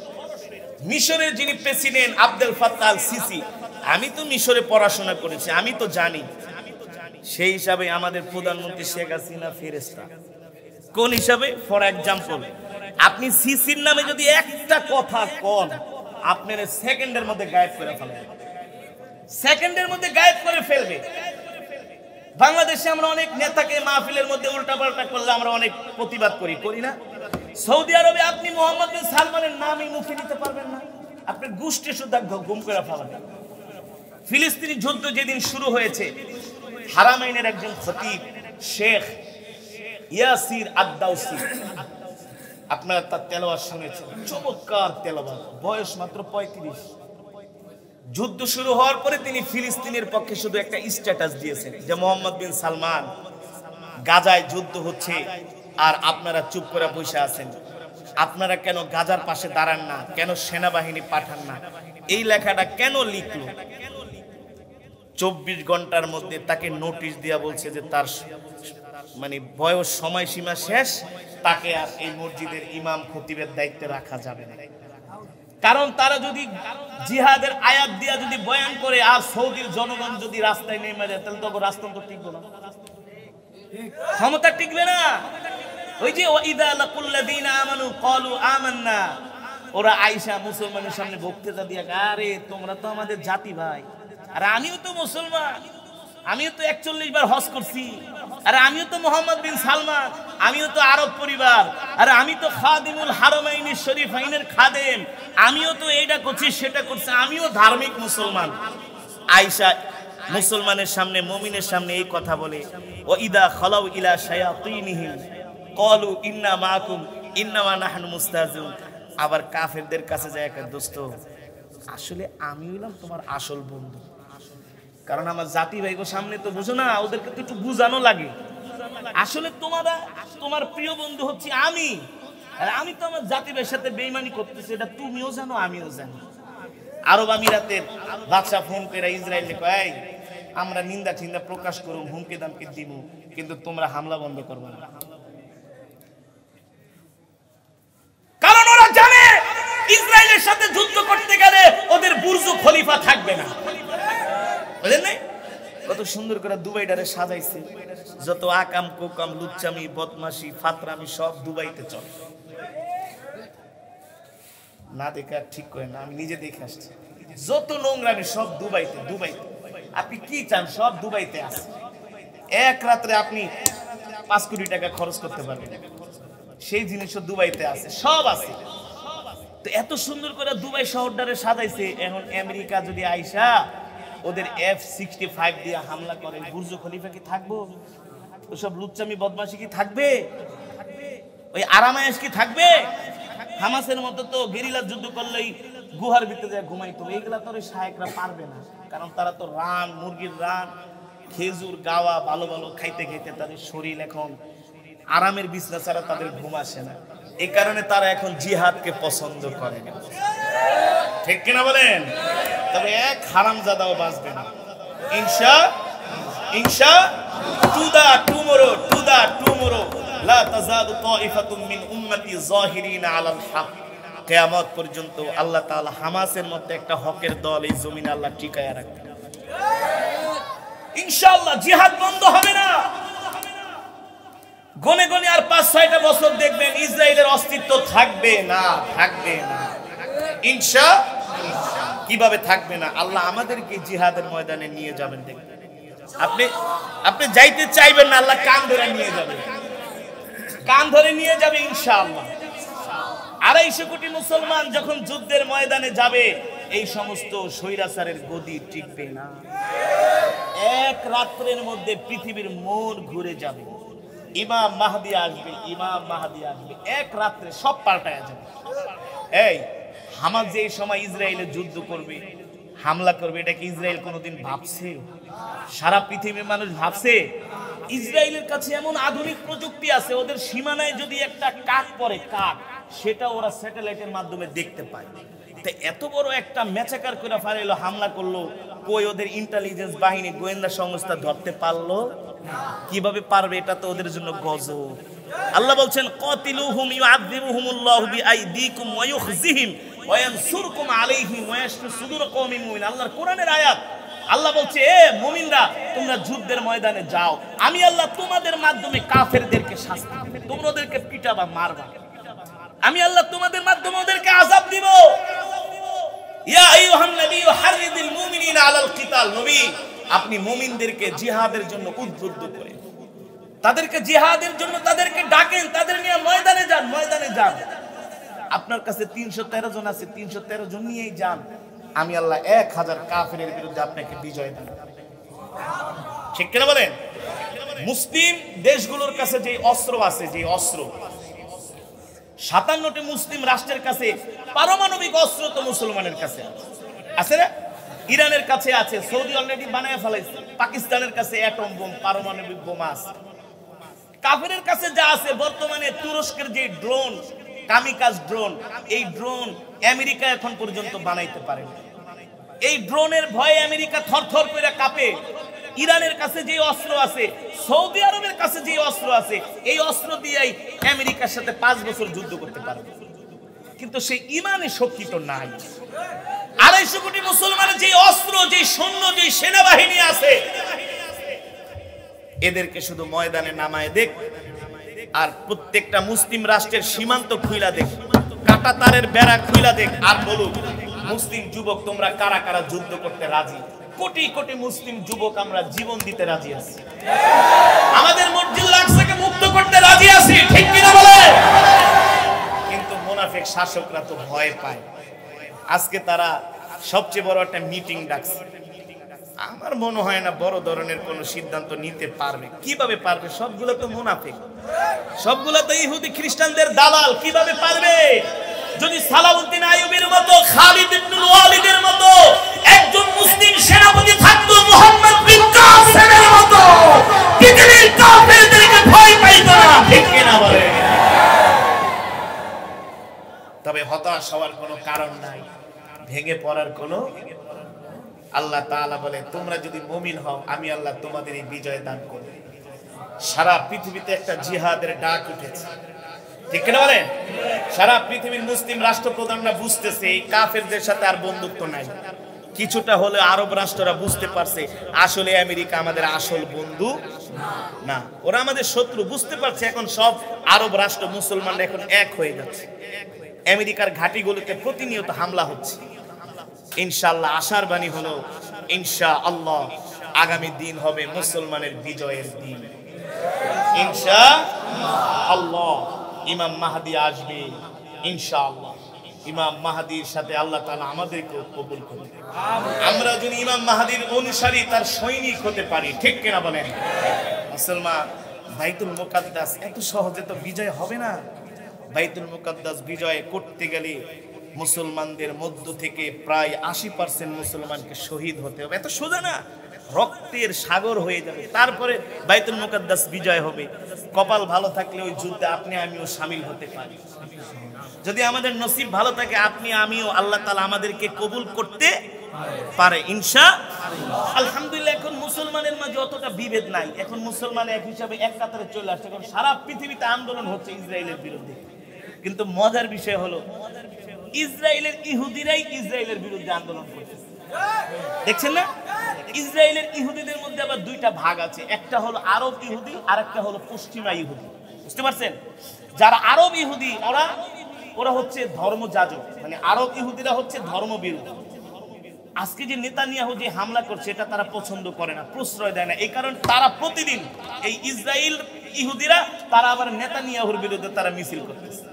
মিশরের যিনি president Abdul Fattah al CC, আমি তো মিশরে পড়াশোনা করেছি, আমি তো জানি। সেই হিসাবে আমাদের প্রধানমন্ত্রী শেখ হাসিনা ফেরেশতা। কোন হিসাবে? ফর এক্সাম্পল, আপনি সিসির নামে যদি একটা কথা কন, আপনার সেকেন্ডের মধ্যে গায়েব করে ফেলবে, সেকেন্ডের মধ্যে গায়েব করে ফেলবে। বাংলাদেশে আমরা অনেক নেতাকে মাহফিলের মধ্যে উল্টাপাল্টা করলে আমরা অনেক প্রতিবাদ করি না? সৌদি আরবে আপনি মোহাম্মদ বিন সালমানের নামই মুখে নিতে পারবেন না, আপনার গোষ্ঠী সুদ্ধা গুম করে ফেলাবেন। ফিলিস্তিনি যুদ্ধ যেদিন শুরু হয়েছে, হারামাইনের একজন খতিব শেখ ইয়াসির আদ-দাউসি, আপনারা তার তেলাওয়াত শুনেছেন, চমৎকার তেলাওয়াত, বয়স মাত্র 35। যুদ্ধ শুরু হওয়ার পরে তিনি ফিলিস্তিনের পক্ষে শুধু একটা স্ট্যাটাস দিয়েছেন যে মোহাম্মদ বিন সালমান, গাজায় যুদ্ধ হচ্ছে আর আপনারা চুপ করে বসে আছেন, আপনারা কেন গাজার পাশে দাঁড়ান না, কেন সেনাবাহিনী পাঠান না? এই লেখাটা কেন লিখলো? 24 ঘন্টার মধ্যে তাকে নোটিশ দেয়া বলছে যে তার মানে বয়স সময়সীমা শেষ, তাকে আর এই মসজিদের ইমাম খতিবের দায়িত্বে রাখা যাবে না। কারণ তারা যদি জিহাদের আয়াত দিয়া যদি বয়ান করে আর সৌদির জনগণ যদি রাস্তায় নেমে যায়, তাহলে তো রাষ্ট্রযন্ত্র টিকবে না, ক্ষমতা টিকবে না। ওই যে ওয়াইদা লাকুল্লাযিনা আমানু ক্বালু আমান্না ওরা আয়েশা মুসলমানের সামনে বক্তৃতা দিয়া, আরে তোমরা তো আমাদের জাতি ভাই, আর আমিও তো মুসলমান, আমিও তো 41 বার হজ করছি, আরে আমিও তো মোহাম্মদ বিন সালমান, আমিও তো আরব পরিবার, আরে আমি তো খাদিমুল হারমাইন শরীফাইনের খাদেম, আমিও তো এইটা করছি সেটা করছি, আমিও ধার্মিক মুসলমান। আয়েশা মুসলমানের সামনে, মুমিনের সামনে এই কথা বলে, ও ইদা খালাউ ইলা শায়াতিনহিম ক্বালু ইন্না মাআকুম ইন্নামা নাহনু মুস্তাহজিউন। আবার কাফেরদের কাছে যায়, একটা দোস্ত আসলে আমি হইলাম তোমার আসল বন্ধু, কারণ আমার জাতি ভাইগো সামনে তো বুঝো না, ওদেরকে তো একটু বুঝানো লাগে, আসলে তোমার প্রিয় বন্ধু হচ্ছে আমি, আর আমি তো আমার জাতি ভাইয়ের সাথে বেঈমানি করতেছি, এটা তুমিও জানো আমিও জানি। আরব আমিরাতের বাদশা ফোন করে ইসরায়েলকে কয়, আমরা নিন্দা টিন্দা প্রকাশ করুম, হুমকি দামকি দিব, কিন্তু তোমরা হামলা বন্ধ করবে না, কারণ ওরা জানে ইসরায়েলের সাথে যুদ্ধ করতে গেলে ওদের বুর্জ খলিফা থাকবে না। বুঝলেন না কত সুন্দর করে দুবাইটারে সাজাইছে, যত আকাম কোকাম লুচ্চামি বদমাশি ফাতরামি সব দুবাইতে চলে। না দেখা ঠিক করে না, আমি নিজে দেখে আসছি, যত নোংরামি সব দুবাইতে। আপনি কি চান, সব দুবাইতে আছে। এক রাত্রে আপনি 5 কোটি টাকা খরচ করতে পারবেন, সেই জিনিসও দুবাইতে আছে, সব আছে। তো এত সুন্দর করে দুবাই শহরটারে সাজাইছে, এখন আমেরিকা যদি আইসা ওদের F-65 দিয়ে হামলা করে, বুর্জ খলিফা কি থাকবো? ওসব লুচ্চামি বদমাশি কি থাকবে? ওই আরামায়েশ কি থাকবে? হামাসের মতো তো গেরিলা যুদ্ধ করলেই গুহার ভিতরে যায় ঘুমাইতো, এইগুলা তো শায়েকরা পারবে না, কারণ তারা তো রান, মুরগির রান, খেজুর গাওয়া ভালো ভালো খাইতে খাইতে তাদের শরীর এখন আরামের বিছনা ছাড়া তাদের ঘুম আসে না। এই কারণে তারা এখন জিহাদকে পছন্দ করে না, ঠিক কিনা বলেন? তবে এক হারামজাদাও বাঁচবে না, ইনশা টু দা টুমরো লা তাযালু তাইফাতুম মিন উম্মতি যাহিরিনা আলাল হক। কিয়ামত পর্যন্ত আল্লাহ তাআলা হামাসের মধ্যে একটা হকের দল এই জমিনে আল্লাহ টিকায়া রাখবেন ইনশাআল্লাহ। জিহাদ বন্ধ হবে না, গনে গনে আর 5-6টা বছর দেখবেন ইসরায়েলের অস্তিত্ব থাকবে না। ইনশাআল্লাহ। কিভাবে থাকবে না? আল্লাহ আমাদেরকে জিহাদের ময়দানে নিয়ে যাবেন। দেখবেন আপনি যাইতে চাইবেন না, আল্লাহ কান ধরে নিয়ে যাবে ইনশাআল্লাহ। 250 কোটি মুসলমান যখন যুদ্ধের ময়দানে যাবে, এই সমস্ত স্বৈরাচারের গদি টিকবে না। এক রাত্রের মধ্যে পৃথিবীর মোড় ঘুরে যাবে, ইমাম মাহদি আসবে, এক রাত্রে সব পাল্টায়া যাবে। এই হামাস যে সময় ইসরায়েলে যুদ্ধ করবে, হামলা করবে, এটা কি ইসরায়েল কোনোদিন ভাবছে? সারা পৃথিবীর মানুষ ভাবছে? ইসরায়েলের কাছে এমন আধুনিক প্রযুক্তি আছে, ওদের সীমানায় যদি একটা কাক পড়ে, সেটা ওরা স্যাটেলাইটের মাধ্যমে দেখতে পায়। তাই এত বড় একটা ম্যাচাকার করে ফেললো, হামলা করলো, কই ওদের ইন্টেলিজেন্স বাহিনী, গোয়েন্দা সংস্থা ধরতে পারলো? কিভাবে পারবে? এটা তো ওদের জন্য গজব। আল্লাহ বলছেন, কাতিলুহুম ইউআযিবুহুমুল্লাহু বিআইদিকুম ওয়া ইউখজিহিম ওয়া ইয়ানসুরকুম আলাইহিম ওয়া ইয়াশফি সুদুর কওমিন মুমিন। আল্লাহর কোরআনের আয়াত। আল্লাহ বলছে, এ মুমিনরা, তোমরা যুদ্ধের ময়দানে যাও, আমি আল্লাহ তোমাদের মাধ্যমে কাফেরদেরকে শাস্তি দেব, তোমরা ওদেরকে পিটাবা, মারবা, আমি আল্লাহ তোমাদের মাধ্যমে ওদেরকে আযাব দিব। ইয়া আইয়ুহান নাবিয়্যু হাররিদিল মুমিনিনা আলাল কিতাল। নবী, আপনি মুমিনদেরকে জিহাদের জন্য উদ্বুদ্ধ করেন, তাদেরকে জিহাদের জন্য তাদেরকে ডাকেন, তাদের নিয়ে ময়দানে যান। আপনার কাছে 313 জন আছে, 313 জন নিয়েই যান, আমি আল্লাহ 1000 কাফেরের বিরুদ্ধে আপনাকে বিজয় দেব। ঠিক কিনা বলেন? মুসলিম দেশগুলোর কাছে যে অস্ত্র আছে, 57টি মুসলিম রাষ্ট্রের কাছে পারমাণবিক অস্ত্র তো মুসলমানের কাছে আছে না? ইরানের কাছে আছে, সৌদি অলরেডি বানায় ফেলাইছে, পাকিস্তানের কাছে অ্যাটম বোম, পারমাণবিক বোমা আছে। কাফেরের কাছে যা আছে, বর্তমানে তুরস্কের যে ড্রোন, কামিকাজ ড্রোন, এই ড্রোন আমেরিকা এখন পর্যন্ত বানাইতে পারে না। এই ড্রোনের ভয়ে আমেরিকা থরথর করে কাঁপে। ইরানের কাছে যে অস্ত্র আছে, সৌদি আরবের কাছে যে অস্ত্র আছে, এই অস্ত্র দিয়েই আমেরিকার সাথে 5 বছর যুদ্ধ করতে পারবে, কিন্তু সেই ইমানের শক্তি তো নাই। 250 কোটি মুসলমানের যে অস্ত্র, যে সৈন্য, যে সেনাবাহিনী আছে, এদেরকে শুধু ময়দানে নামায় দেখ, আর প্রত্যেকটা মুসলিম রাষ্ট্রের সীমান্ত খুইলা দেখ, কাটা তারের বেড়া খুইলা দেখ আর বলুক মুসলিম যুবক তোমরা কারা কারা যুদ্ধ করতে রাজি। কোটি কোটি মুসলিম যুবক আমরা জীবন দিতে রাজি আছি, আমাদের মসজিদুল আকসাকে মুক্ত করতে রাজি আছি, ঠিক কিনা বলে? কিন্তু মুনাফিক শাসকরা তো ভয় পায়। আজকে তারা সবচেয়ে বড় একটা মিটিং ডাকছে। আমার মনে হয় না বড় ধরনের কোনো সিদ্ধান্ত নিতে পারবে। কিভাবে পারবে? সবগুলো তো মুনাফিক, সবগুলো তো ইহুদি খ্রিস্টানদের দালাল। কিভাবে পারবে? যদি সালাউদ্দিন আইয়ুবীর মতো, খালিদ ইবনে ওয়ালিদের মতো একজন মুসলিম সেনাপতি থাকতো, মুহাম্মদ বিন কাসিমের মতো পৃথিবীর কাফেরদেরকে ভয় পাইতো না, ঠিক কিনা বলে? তবে হতাশ হওয়ার কোনো কারণ নাই, ভেঙে পড়ার কোনো। আল্লাহ তাআলা বলে তোমরা যদি মুমিন হও আমি আল্লাহ তোমাদের এই বিজয় দান করব। সারা পৃথিবীতে একটা জিহাদের ডাক উঠেছে, ঠিক কিনা বলেন? সারা পৃথিবীর মুসলিম রাষ্ট্রপ্রধানরা বুঝতেছে এই কাফেরদের সাথে আর বন্ধুত্ব নাই। কিছুটা হলে আরব রাষ্ট্ররা বুঝতে পারছে আসলে আমেরিকা আমাদের আসল বন্ধু না, ওরা আমাদের শত্রু। বুঝতে পারছে এখন সব আরব রাষ্ট্র মুসলমানরা এখন এক হয়ে যাচ্ছে। আমেরিকার ঘাঁটিগুলোতে প্রতিনিয়ত হামলা হচ্ছে। ইনশাআল্লাহ আশার বাণী হলো ইনশাআল্লাহ আগামী দিন হবে মুসলমানের বিজয়ের দিন। ইনশাআল্লাহ ইমাম মাহদী আসবে ইনশাআল্লাহ। ইমাম মাহদীর সাথে আল্লাহ তাআলা আমাদেরকে কবুল করুন। আমরা যদি ইমাম মাহদীর অনুসারী তার সৈনিক হতে পারি, ঠিক কিনা বলেন? মুসলমান বাইতুল মুকাদ্দাস এত সহজে তো বিজয় হবে না। বাইতুল মুকাদ্দাস বিজয় করতে গেলে মুসলমানদের মধ্য থেকে প্রায় 80% মুসলমানকে শহীদ হতে হবে। এত সোজা না, রক্তের সাগর হয়ে যাবে, তারপরে বাইতুল মুকাদ্দাস বিজয় হবে। কপাল ভালো থাকলে ওই যুদ্ধে আপনি আমিও শামিল হতে পারি। যদি আমাদের নসিব ভালো থাকে আপনি আমিও, আল্লাহ তাআলা আমাদেরকে কবুল করতে পারে ইনশাআল্লাহ। আলহামদুলিল্লাহ এখন মুসলমানের মাঝে অতটা বিভেদ নাই। এখন মুসলমান এক হিসাবে এক কাতারে চলে আসছে। এখন সারা পৃথিবীতে আন্দোলন হচ্ছে ইসরায়েলের বিরুদ্ধে। কিন্তু মজার বিষয় হলো ইসরায়েলের ইহুদিরাই ইসরায়েলের বিরুদ্ধে আন্দোলন করতেছে, দেখছেন না? ইসরায়েলের ইহুদিদের মধ্যে আবার দুইটা ভাগ আছে, একটা হলো আরব ইহুদি আর একটা হলো পশ্চিমা ইহুদি। বুঝতে পারছেন? যারা আরব ইহুদি ওরা হচ্ছে ধর্মযাজক, মানে আরব ইহুদিরা হচ্ছে ধর্মবিরোধী। আজকে যে নেতানিয়াহু যে হামলা করছে এটা তারা পছন্দ করে না, প্রশ্রয় দেয় না। এই কারণে তারা প্রতিদিন এই ইসরায়েল ইহুদিরা তারা আবার নেতানিয়াহুর বিরুদ্ধে তারা মিছিল করতেছে।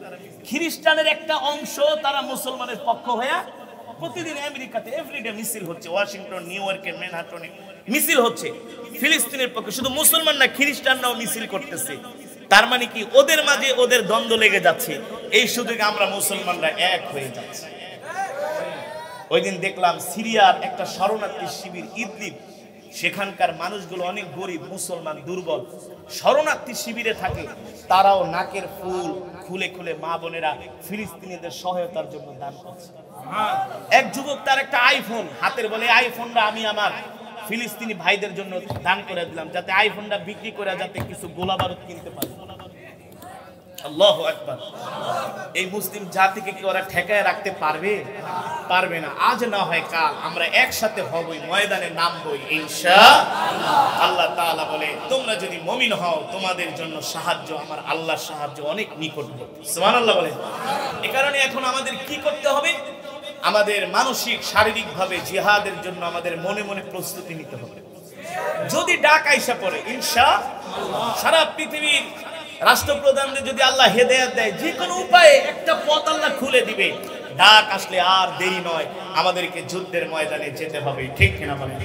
খ্রিস্টানের একটা অংশ তারা মুসলমানের পক্ষ হয়ে প্রতিদিন আমেরিকাতে এভরিডে মিছিল হচ্ছে, ওয়াশিংটন, নিউ ইয়র্কের ম্যানহাটনে মিছিল হচ্ছে ফিলিস্তিনের পক্ষে। শুধু মুসলমান না, খ্রিস্টানরাও মিছিল করতেছে। তার মানে কি ওদের মাঝে ওদের দ্বন্দ্ব লেগে যাচ্ছে, এই সুযোগে আমরা মুসলমানরা এক হয়ে যাচ্ছি। ওই দিন দেখলাম সিরিয়ার একটা শরণার্থী শিবির ইদলিব, সেখানকার মানুষগুলো অনেক গরিব, মুসলমান, দুর্বল, শরণার্থী শিবিরে থাকে। তারাও নাকের ফুল খুলে খুলে মা বোনেরা ফিলিস্তিনিদের সহায়তার জন্য দান করছে। এক যুবক তার একটা আইফোন হাতের বলে, আইফোনটা আমি আমার ফিলিস্তিনি ভাইদের জন্য দান করে দিলাম, যাতে আইফোনটা বিক্রি করে যাতে কিছু গোলা বারুদ কিনতে পারে। আল্লাহু আকবার। এই মুসলিম জাতিকে কি ওরা ঠেকায় রাখতে পারবে? পারবে না। আজ না হয় কাল আমরা একসাথে হবই, ময়দানে নামবই ইনশাআল্লাহ। আল্লাহ তাআলা বলে তোমরা যদি মুমিন হও তোমাদের জন্য সাহায্য, আমার আল্লাহর সাহায্য অনেক নিকটবর্তী। সুবহানাল্লাহ বলে। এই কারণে এখন আমাদের কি করতে হবে? আমাদের মানসিক শারীরিক ভাবে জিহাদের জন্য আমাদের মনে মনে প্রস্তুতি নিতে হবে। যদি ডাক আইসা পড়ে ইনশাআল্লাহ, সারা পৃথিবীর রাষ্ট্রপ্রধানদের যদি আল্লাহ হেদায়েত দেয়, যে কোনো উপায়ে একটা পথ আল্লাহ খুলে দিবে। ডাক আসলে আর দেরি নয়, আমাদেরকে যুদ্ধের ময়দানে যেতে হবে, ঠিক কিনা বলেন?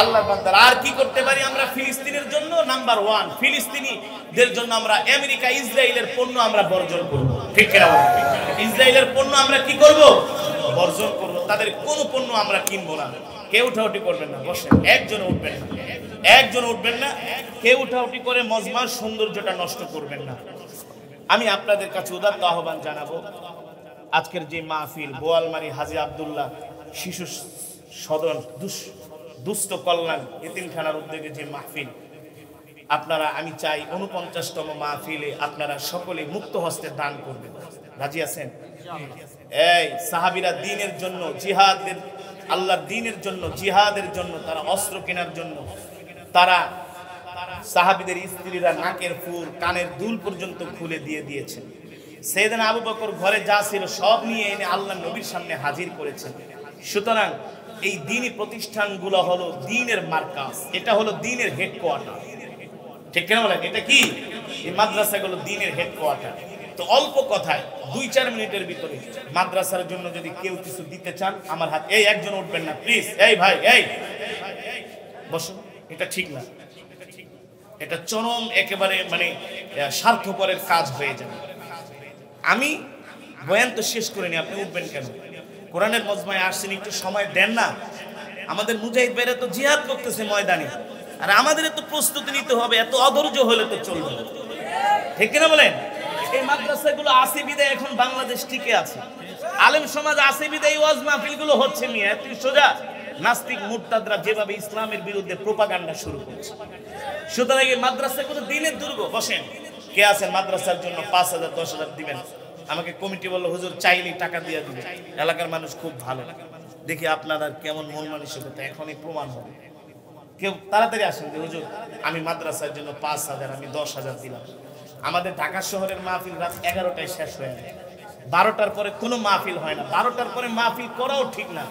আল্লাহর বান্দারা আর কি করতে পারি আমরা ফিলিস্তিনের জন্য? নাম্বার 1, ফিলিস্তিনিদের জন্য আমরা আমেরিকা ইসরায়েলের পণ্য আমরা বর্জন করব, ঠিক কিনা বলেন? ইসরায়েলের পণ্য আমরা কি করব? বর্জন করব। তাদের কোনো পণ্য আমরা কিনবো না। কেউ উঠাউটি করবেন না, বসেন, একজন উঠবেন না, একজন উঠবেন না, কেউ উঠাউটি করে মজমার সৌন্দর্যটা নষ্ট করবেন না। আমি আপনাদের কাছে উদাত্ত আহ্বান জানাবো, আজকের যে মাহফিল বোয়ালমারি হাজী আব্দুল্লাহ শিশু সদন দুস্থ কল্যাণ এতিমখানার উদ্যোগে যে মাহফিল, আপনারা আমি চাই 49তম মাহফিলে আপনারা সকলে মুক্ত হস্তে দান করবেন। রাজি আছেন? এই সাহাবীরা দ্বীনের জন্য জিহাদের, আল্লাহর দ্বীনের জন্য জিহাদের জন্য তারা অস্ত্র কেনার জন্য তারা সাহাবীদের স্ত্রীরা নাকের ফুল কানের দুল পর্যন্ত খুলে দিয়ে দিয়েছেন। সাইয়েদনা আবু বকর ঘরে যা ছিল সব নিয়ে এনে আল্লাহর নবীর সামনে হাজির করেছেন। সুতরাং এই দ্বীনি প্রতিষ্ঠানগুলো হলো দ্বীনের মার্কাজ, এটা হলো দ্বীনের হেডকোয়ার্টার। ঠিক কেন বলেন? এটা কি? এই মাদ্রাসাগুলো দ্বীনের হেডকোয়ার্টার। তো অল্প কথায় 2-4 মিনিটের ভিতরে মাদ্রাসার জন্য যদি কেউ কিছু দিতে চান আমার হাত, এই একজন উঠবেন না প্লিজ, এই ভাই এই বসুন, এটা ঠিক না, এটা চরম একেবারে মানে স্বার্থপরের কাজ হয়ে যাবে। আমি বয়ান তো শেষ করিনি, আপনি উঠবেন কেন? কোরআনের মজমায় আসছেন, একটু সময় দেন না। আমাদের মুজাহিদ ভাইরা তো জিহাদ করতেছে ময়দানে, আর আমাদের তো প্রস্তুতি নিতে হবে, এত অধৈর্য হলে তো চলবে না। ঠিক কিনা বলেন? এই মাদ্রাসাগুলো আছে বিদায় এখন বাংলাদেশ টিকে আছে, আলেম সমাজ আছে বিদায় এই ওয়াজ মাহফিলগুলো হচ্ছে। নিয়ে এত সোজা নাস্তিক মুরতাদরা যেভাবে ইসলামের বিরুদ্ধে প্রোপাগান্ডা শুরু করছে। সুতরাং এই মাদ্রাসাগুলো দিনের দুর্গ। বসেন, কে আছেন মাদ্রাসার জন্য 5,000 10,000 দিবেন? আমাকে কমিটি বললো হুজুর চাইলেই টাকা দিয়ে দিবে, এলাকার মানুষ খুব ভালো। দেখি আপনার কেমন মন মানসিকতা, এখনই প্রমাণ হবে। কেউ তাড়াতাড়ি আসেন যে হুজুর আমি মাদ্রাসার জন্য 5,000, আমি 10,000 দিলাম। আমাদের ঢাকা শহরের মাহফিল রাত 11টায় শেষ হয়ে যায়, 12টার পরে কোনো মাহফিল হয় না। 12টার পরে মাহফিল করাও ঠিক না।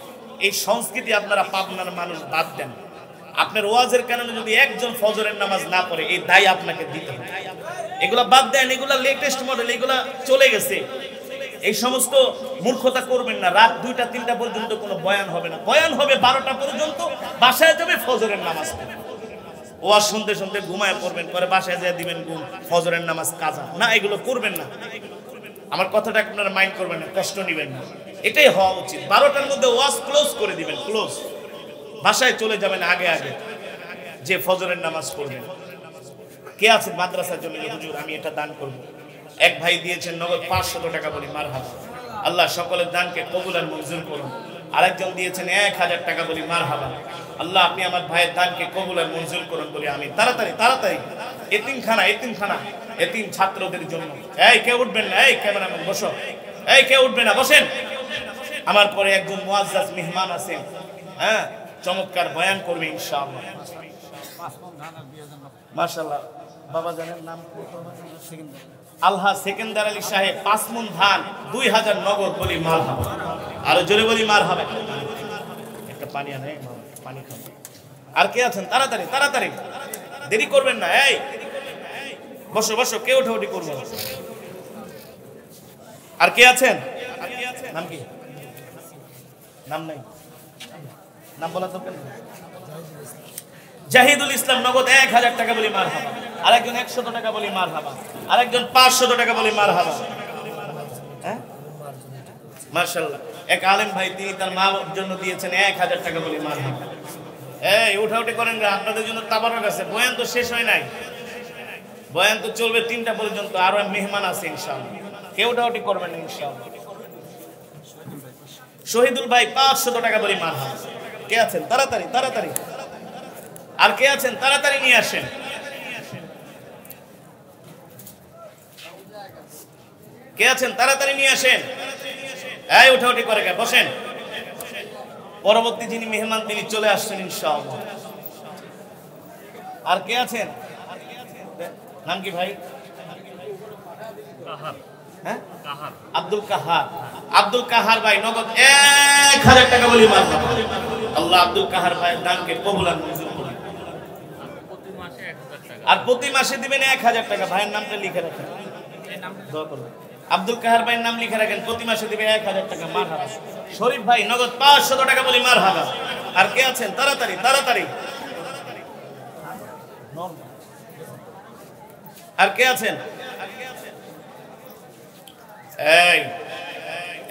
এই সংস্কৃতি আপনারা পাবনার মানুষ বাদ দেন। আপনার ওয়াজের কারণে যদি একজন ফজরের নামাজ না পড়ে, এই দায় আপনাকে দিতে হবে। এগুলা বাদ দেন, এগুলা লেটেস্ট মডেল, এগুলা চলে গেছে। এই সমস্ত মূর্খতা করবেন না। রাত 2টা 3টা পর্যন্ত কোনো বয়ান হবে না, বয়ান হবে 12টা পর্যন্ত। বাসায় যাবে ফজরের নামাজ পড়বে, ওয়াজ শুনতে শুনতে ঘুমায় পড়বেন, পরে বাসায় যেয়ে দিবেন ঘুম, ফজরের নামাজ কাজা না। এগুলো করবেন না। আমার কথাটা আপনারা মাইন্ড করবেন না, কষ্ট নেবেন না, এটাই হওয়া উচিত। 12টার মধ্যে ওয়াজ ক্লোজ করে দিবেন, ক্লোজ। বাসায় চলে যাবেন আগে আগে, যে ফজরের নামাজ পড়বেন। কে আছে মাদ্রাসার জন্য হুজুর আমি এটা দান করব? এক ভাই দিয়েছেন নগদ 500 টাকা, বলি মারহাবা। আল্লাহ সকলের দানকে কবুল আর মঞ্জুর করুন। আরেকজন দিয়েছেন 1000 টাকা, বলি মারহাবা। আল্লাহ আপনি আমার ভাইয়ের দানকে কবুল আর মঞ্জুর করুন, বলি আমি। তাড়াতাড়ি তাড়াতাড়ি এতিমখানা এতিম ছাত্রদের জন্য। এই কেউ উঠবেন না, এই ক্যামেরাম্যান বসো, এই কেউ উঠবে না, বসেন। আমার পরে একজন মুআজ্জাজ মেহমান আছেন, হ্যাঁ চমৎকার বয়ান করবে ইনশাআল্লাহ। মাশাআল্লাহ। বাবা জানেন নাম? আলহা সেকেন্দার আলী সাহেব, 5 মণ ধান, 2000 নগদ, বলি মারহাবা। আরো জোরে বলি মারহাবা। একটা পানি আনে, পানি খাবো। আর কে আছেন? তাড়াতাড়ি তাড়াতাড়ি, দেরি করবেন না। এই বসো বসো, কেউ ওঠাউঠি করবো। আর কে আছেন? নাম কি? নাম নাই, নাম বলা তো কেন? জাহিদুল ইসলাম, নগদ 1000 টাকা, বলি মারহাবা। আরেকজন 100 টাকা, বলি মারহাবা। আরেকজন 500 টাকা, বলি মারহাবা। হ্যাঁ মাশাআল্লাহ। এক আলেম ভাই, তিনি তার মার জন্য দিয়েছেন 1000 টাকা, বলি মারহাবা। এই উঠাউঠি করেন না, আপনাদের জন্য তাবারক আছে। বয়ান তো শেষ হয় নাই, বয়ান তো চলবে 3টা পর্যন্ত, আরো মেহমান আছে ইনশাআল্লাহ। কেউ উঠাউঠি করবেন না ইনশাআল্লাহ। শহীদুল ভাই 500 টাকা, বলি মারহাবা। কে আছেন? তাড়াতাড়ি তাড়াতাড়ি। আর কে আছেন? তাড়াতাড়ি নিয়ে আসেন। কে আছেন? তাড়াতাড়ি নিয়ে আসেন। এই উঠাউঠি করে গে, বসেন। পরবর্তী যিনি মেহমান তিনি চলে আসছেন ইনশাআল্লাহ। আর কে আছেন? নাম কি ভাই? হ্যাঁ আব্দুল কাহার। আব্দুল কাহার ভাই, নগদ 1000 টাকা, বলি মারহাবা। আল্লাহ আব্দুল কাহার ভাইয়ের দানকে কবুল আর মঞ্জুর করুন। আর প্রতি মাসে দিবেন 1000 টাকা। ভাইয়ের নামটা লিখে রাখেন, দোয়া করুন। আব্দুল কাহার ভাইয়ের নাম লিখে রাখেন, প্রতি মাসে দিবে 1000 টাকা, মারহাবা। শরীফ ভাই, নগদ 500 টাকা, বলি মারহাবা। আর কে আছেন? তাড়াতাড়ি তাড়াতাড়ি। আর কে আছেন? এই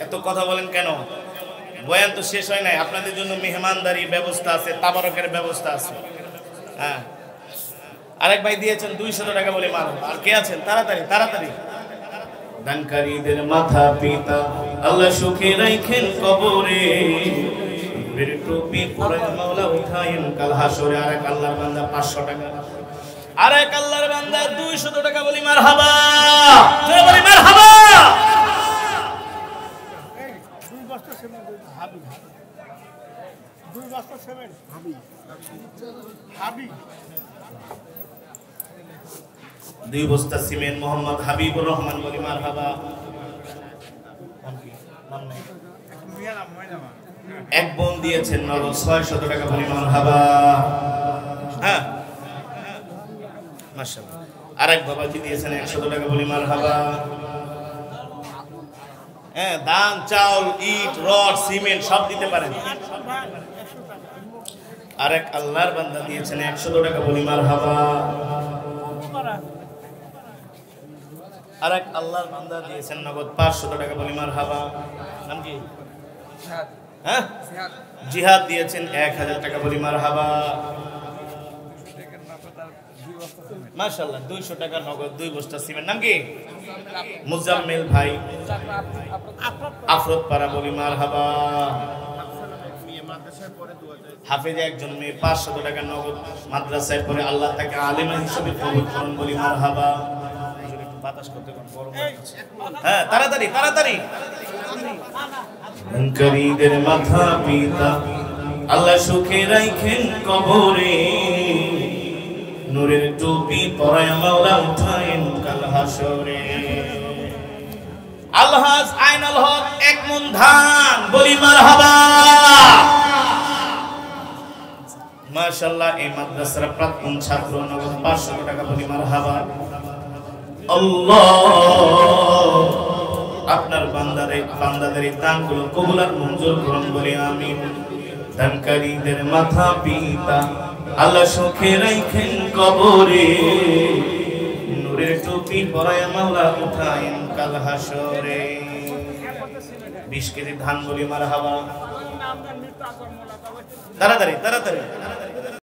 এত কথা বলেন কেন? বয়ান তো শেষ হয় নাই। আপনাদের জন্য মেহমানদারি ব্যবস্থা আছে, তাবারকের ব্যবস্থা আছে। হ্যাঁ আরেক ভাই দিয়েছেন 200 টাকা, বলে মারহাবা। আর কে আছেন? তাড়াতাড়ি তাড়াতাড়ি। দানকারীদের মাথা পিতা আল্লাহ সুখে রাখেন কবরে, বীর টুপি পরে মাওলা উঠায়েন কাল হাসরে। আরেক আল্লাহর বান্দা 500 টাকা, আরেক আল্লাহর বান্দা 200 টাকা, বলি মারহাবা। জোরে বলি মারহাবা। 2 বস্তা সিমেন্ট, হাবি 2 বস্তা সিমেন্ট, হাবি 2 বস্তা সিমেন্ট, মোহাম্মদ হাবিবুর রহমান, বলি মারহাবা। এক বোন দিয়েছেন নগদ 600 টাকা পরিমাণ হাবা। হ্যাঁ মাশাআল্লাহ। আরেক বাবাজি দিয়েছেন 100 টাকা পরিমাণ হাবা। হ্যাঁ ধান চাউল ইট রড সিমেন্ট সব দিতে পারেন। আরেক আল্লাহর বান্দা দিয়েছেন 100 টাকা পরিমাণ হাবা। আরেক আল্লাহর বান্দা দিয়েছেন নগদ 500 টাকা পরিমাণ হাবা। নাম কি? হ্যাঁ জিহাদ দিয়েছেন 1000 টাকা পরিমাণ হাবা। মাশাআল্লাহ 200 টাকা নগদ 2 বস্তা সিমেন্ট। নাম কি? মুজাম্মিল ভাই আফরোজ পাড়া পরিমাণ হাবা। হাফেজ একজন মেয়ে 500 টাকা নগদ মাদ্রাসায় পড়ে আল্লাহ তাকে আলেমা হিসেবে কবুল করুন বলি মারহাবা। বাতাস করতে কোন বড় হ্যাঁ তাড়াতাড়ি তাড়াতাড়ি। করিদের মাথা পিতা আল্লাহ সুখে রাখেন কবরে, নূরের টুপি পরায়া মাওলা উঠায়েন কাল হাসরে। আলহাজ আইনাল হক 1 মন ধান বলি মারহাবা। মাশাআল্লাহ এই মাদ্রাসার প্রাক্তন ছাত্র নগদ 500 টাকা বলি মারহাবা। আল্লাহ আপনার বান্দাদের দানগুলো কবুল আর মঞ্জুর করুন বলি আমিন। দানকারীদের মাথা পিতা আল্লাহ সুখে রাখেন কবরে, নূরের টুপি পরায়া মাওলা উঠায়েন কাল হাসরে। 20 কেজি ধান বলি মারহাবা। তাড়াতাড়ি তাড়াতাড়ি।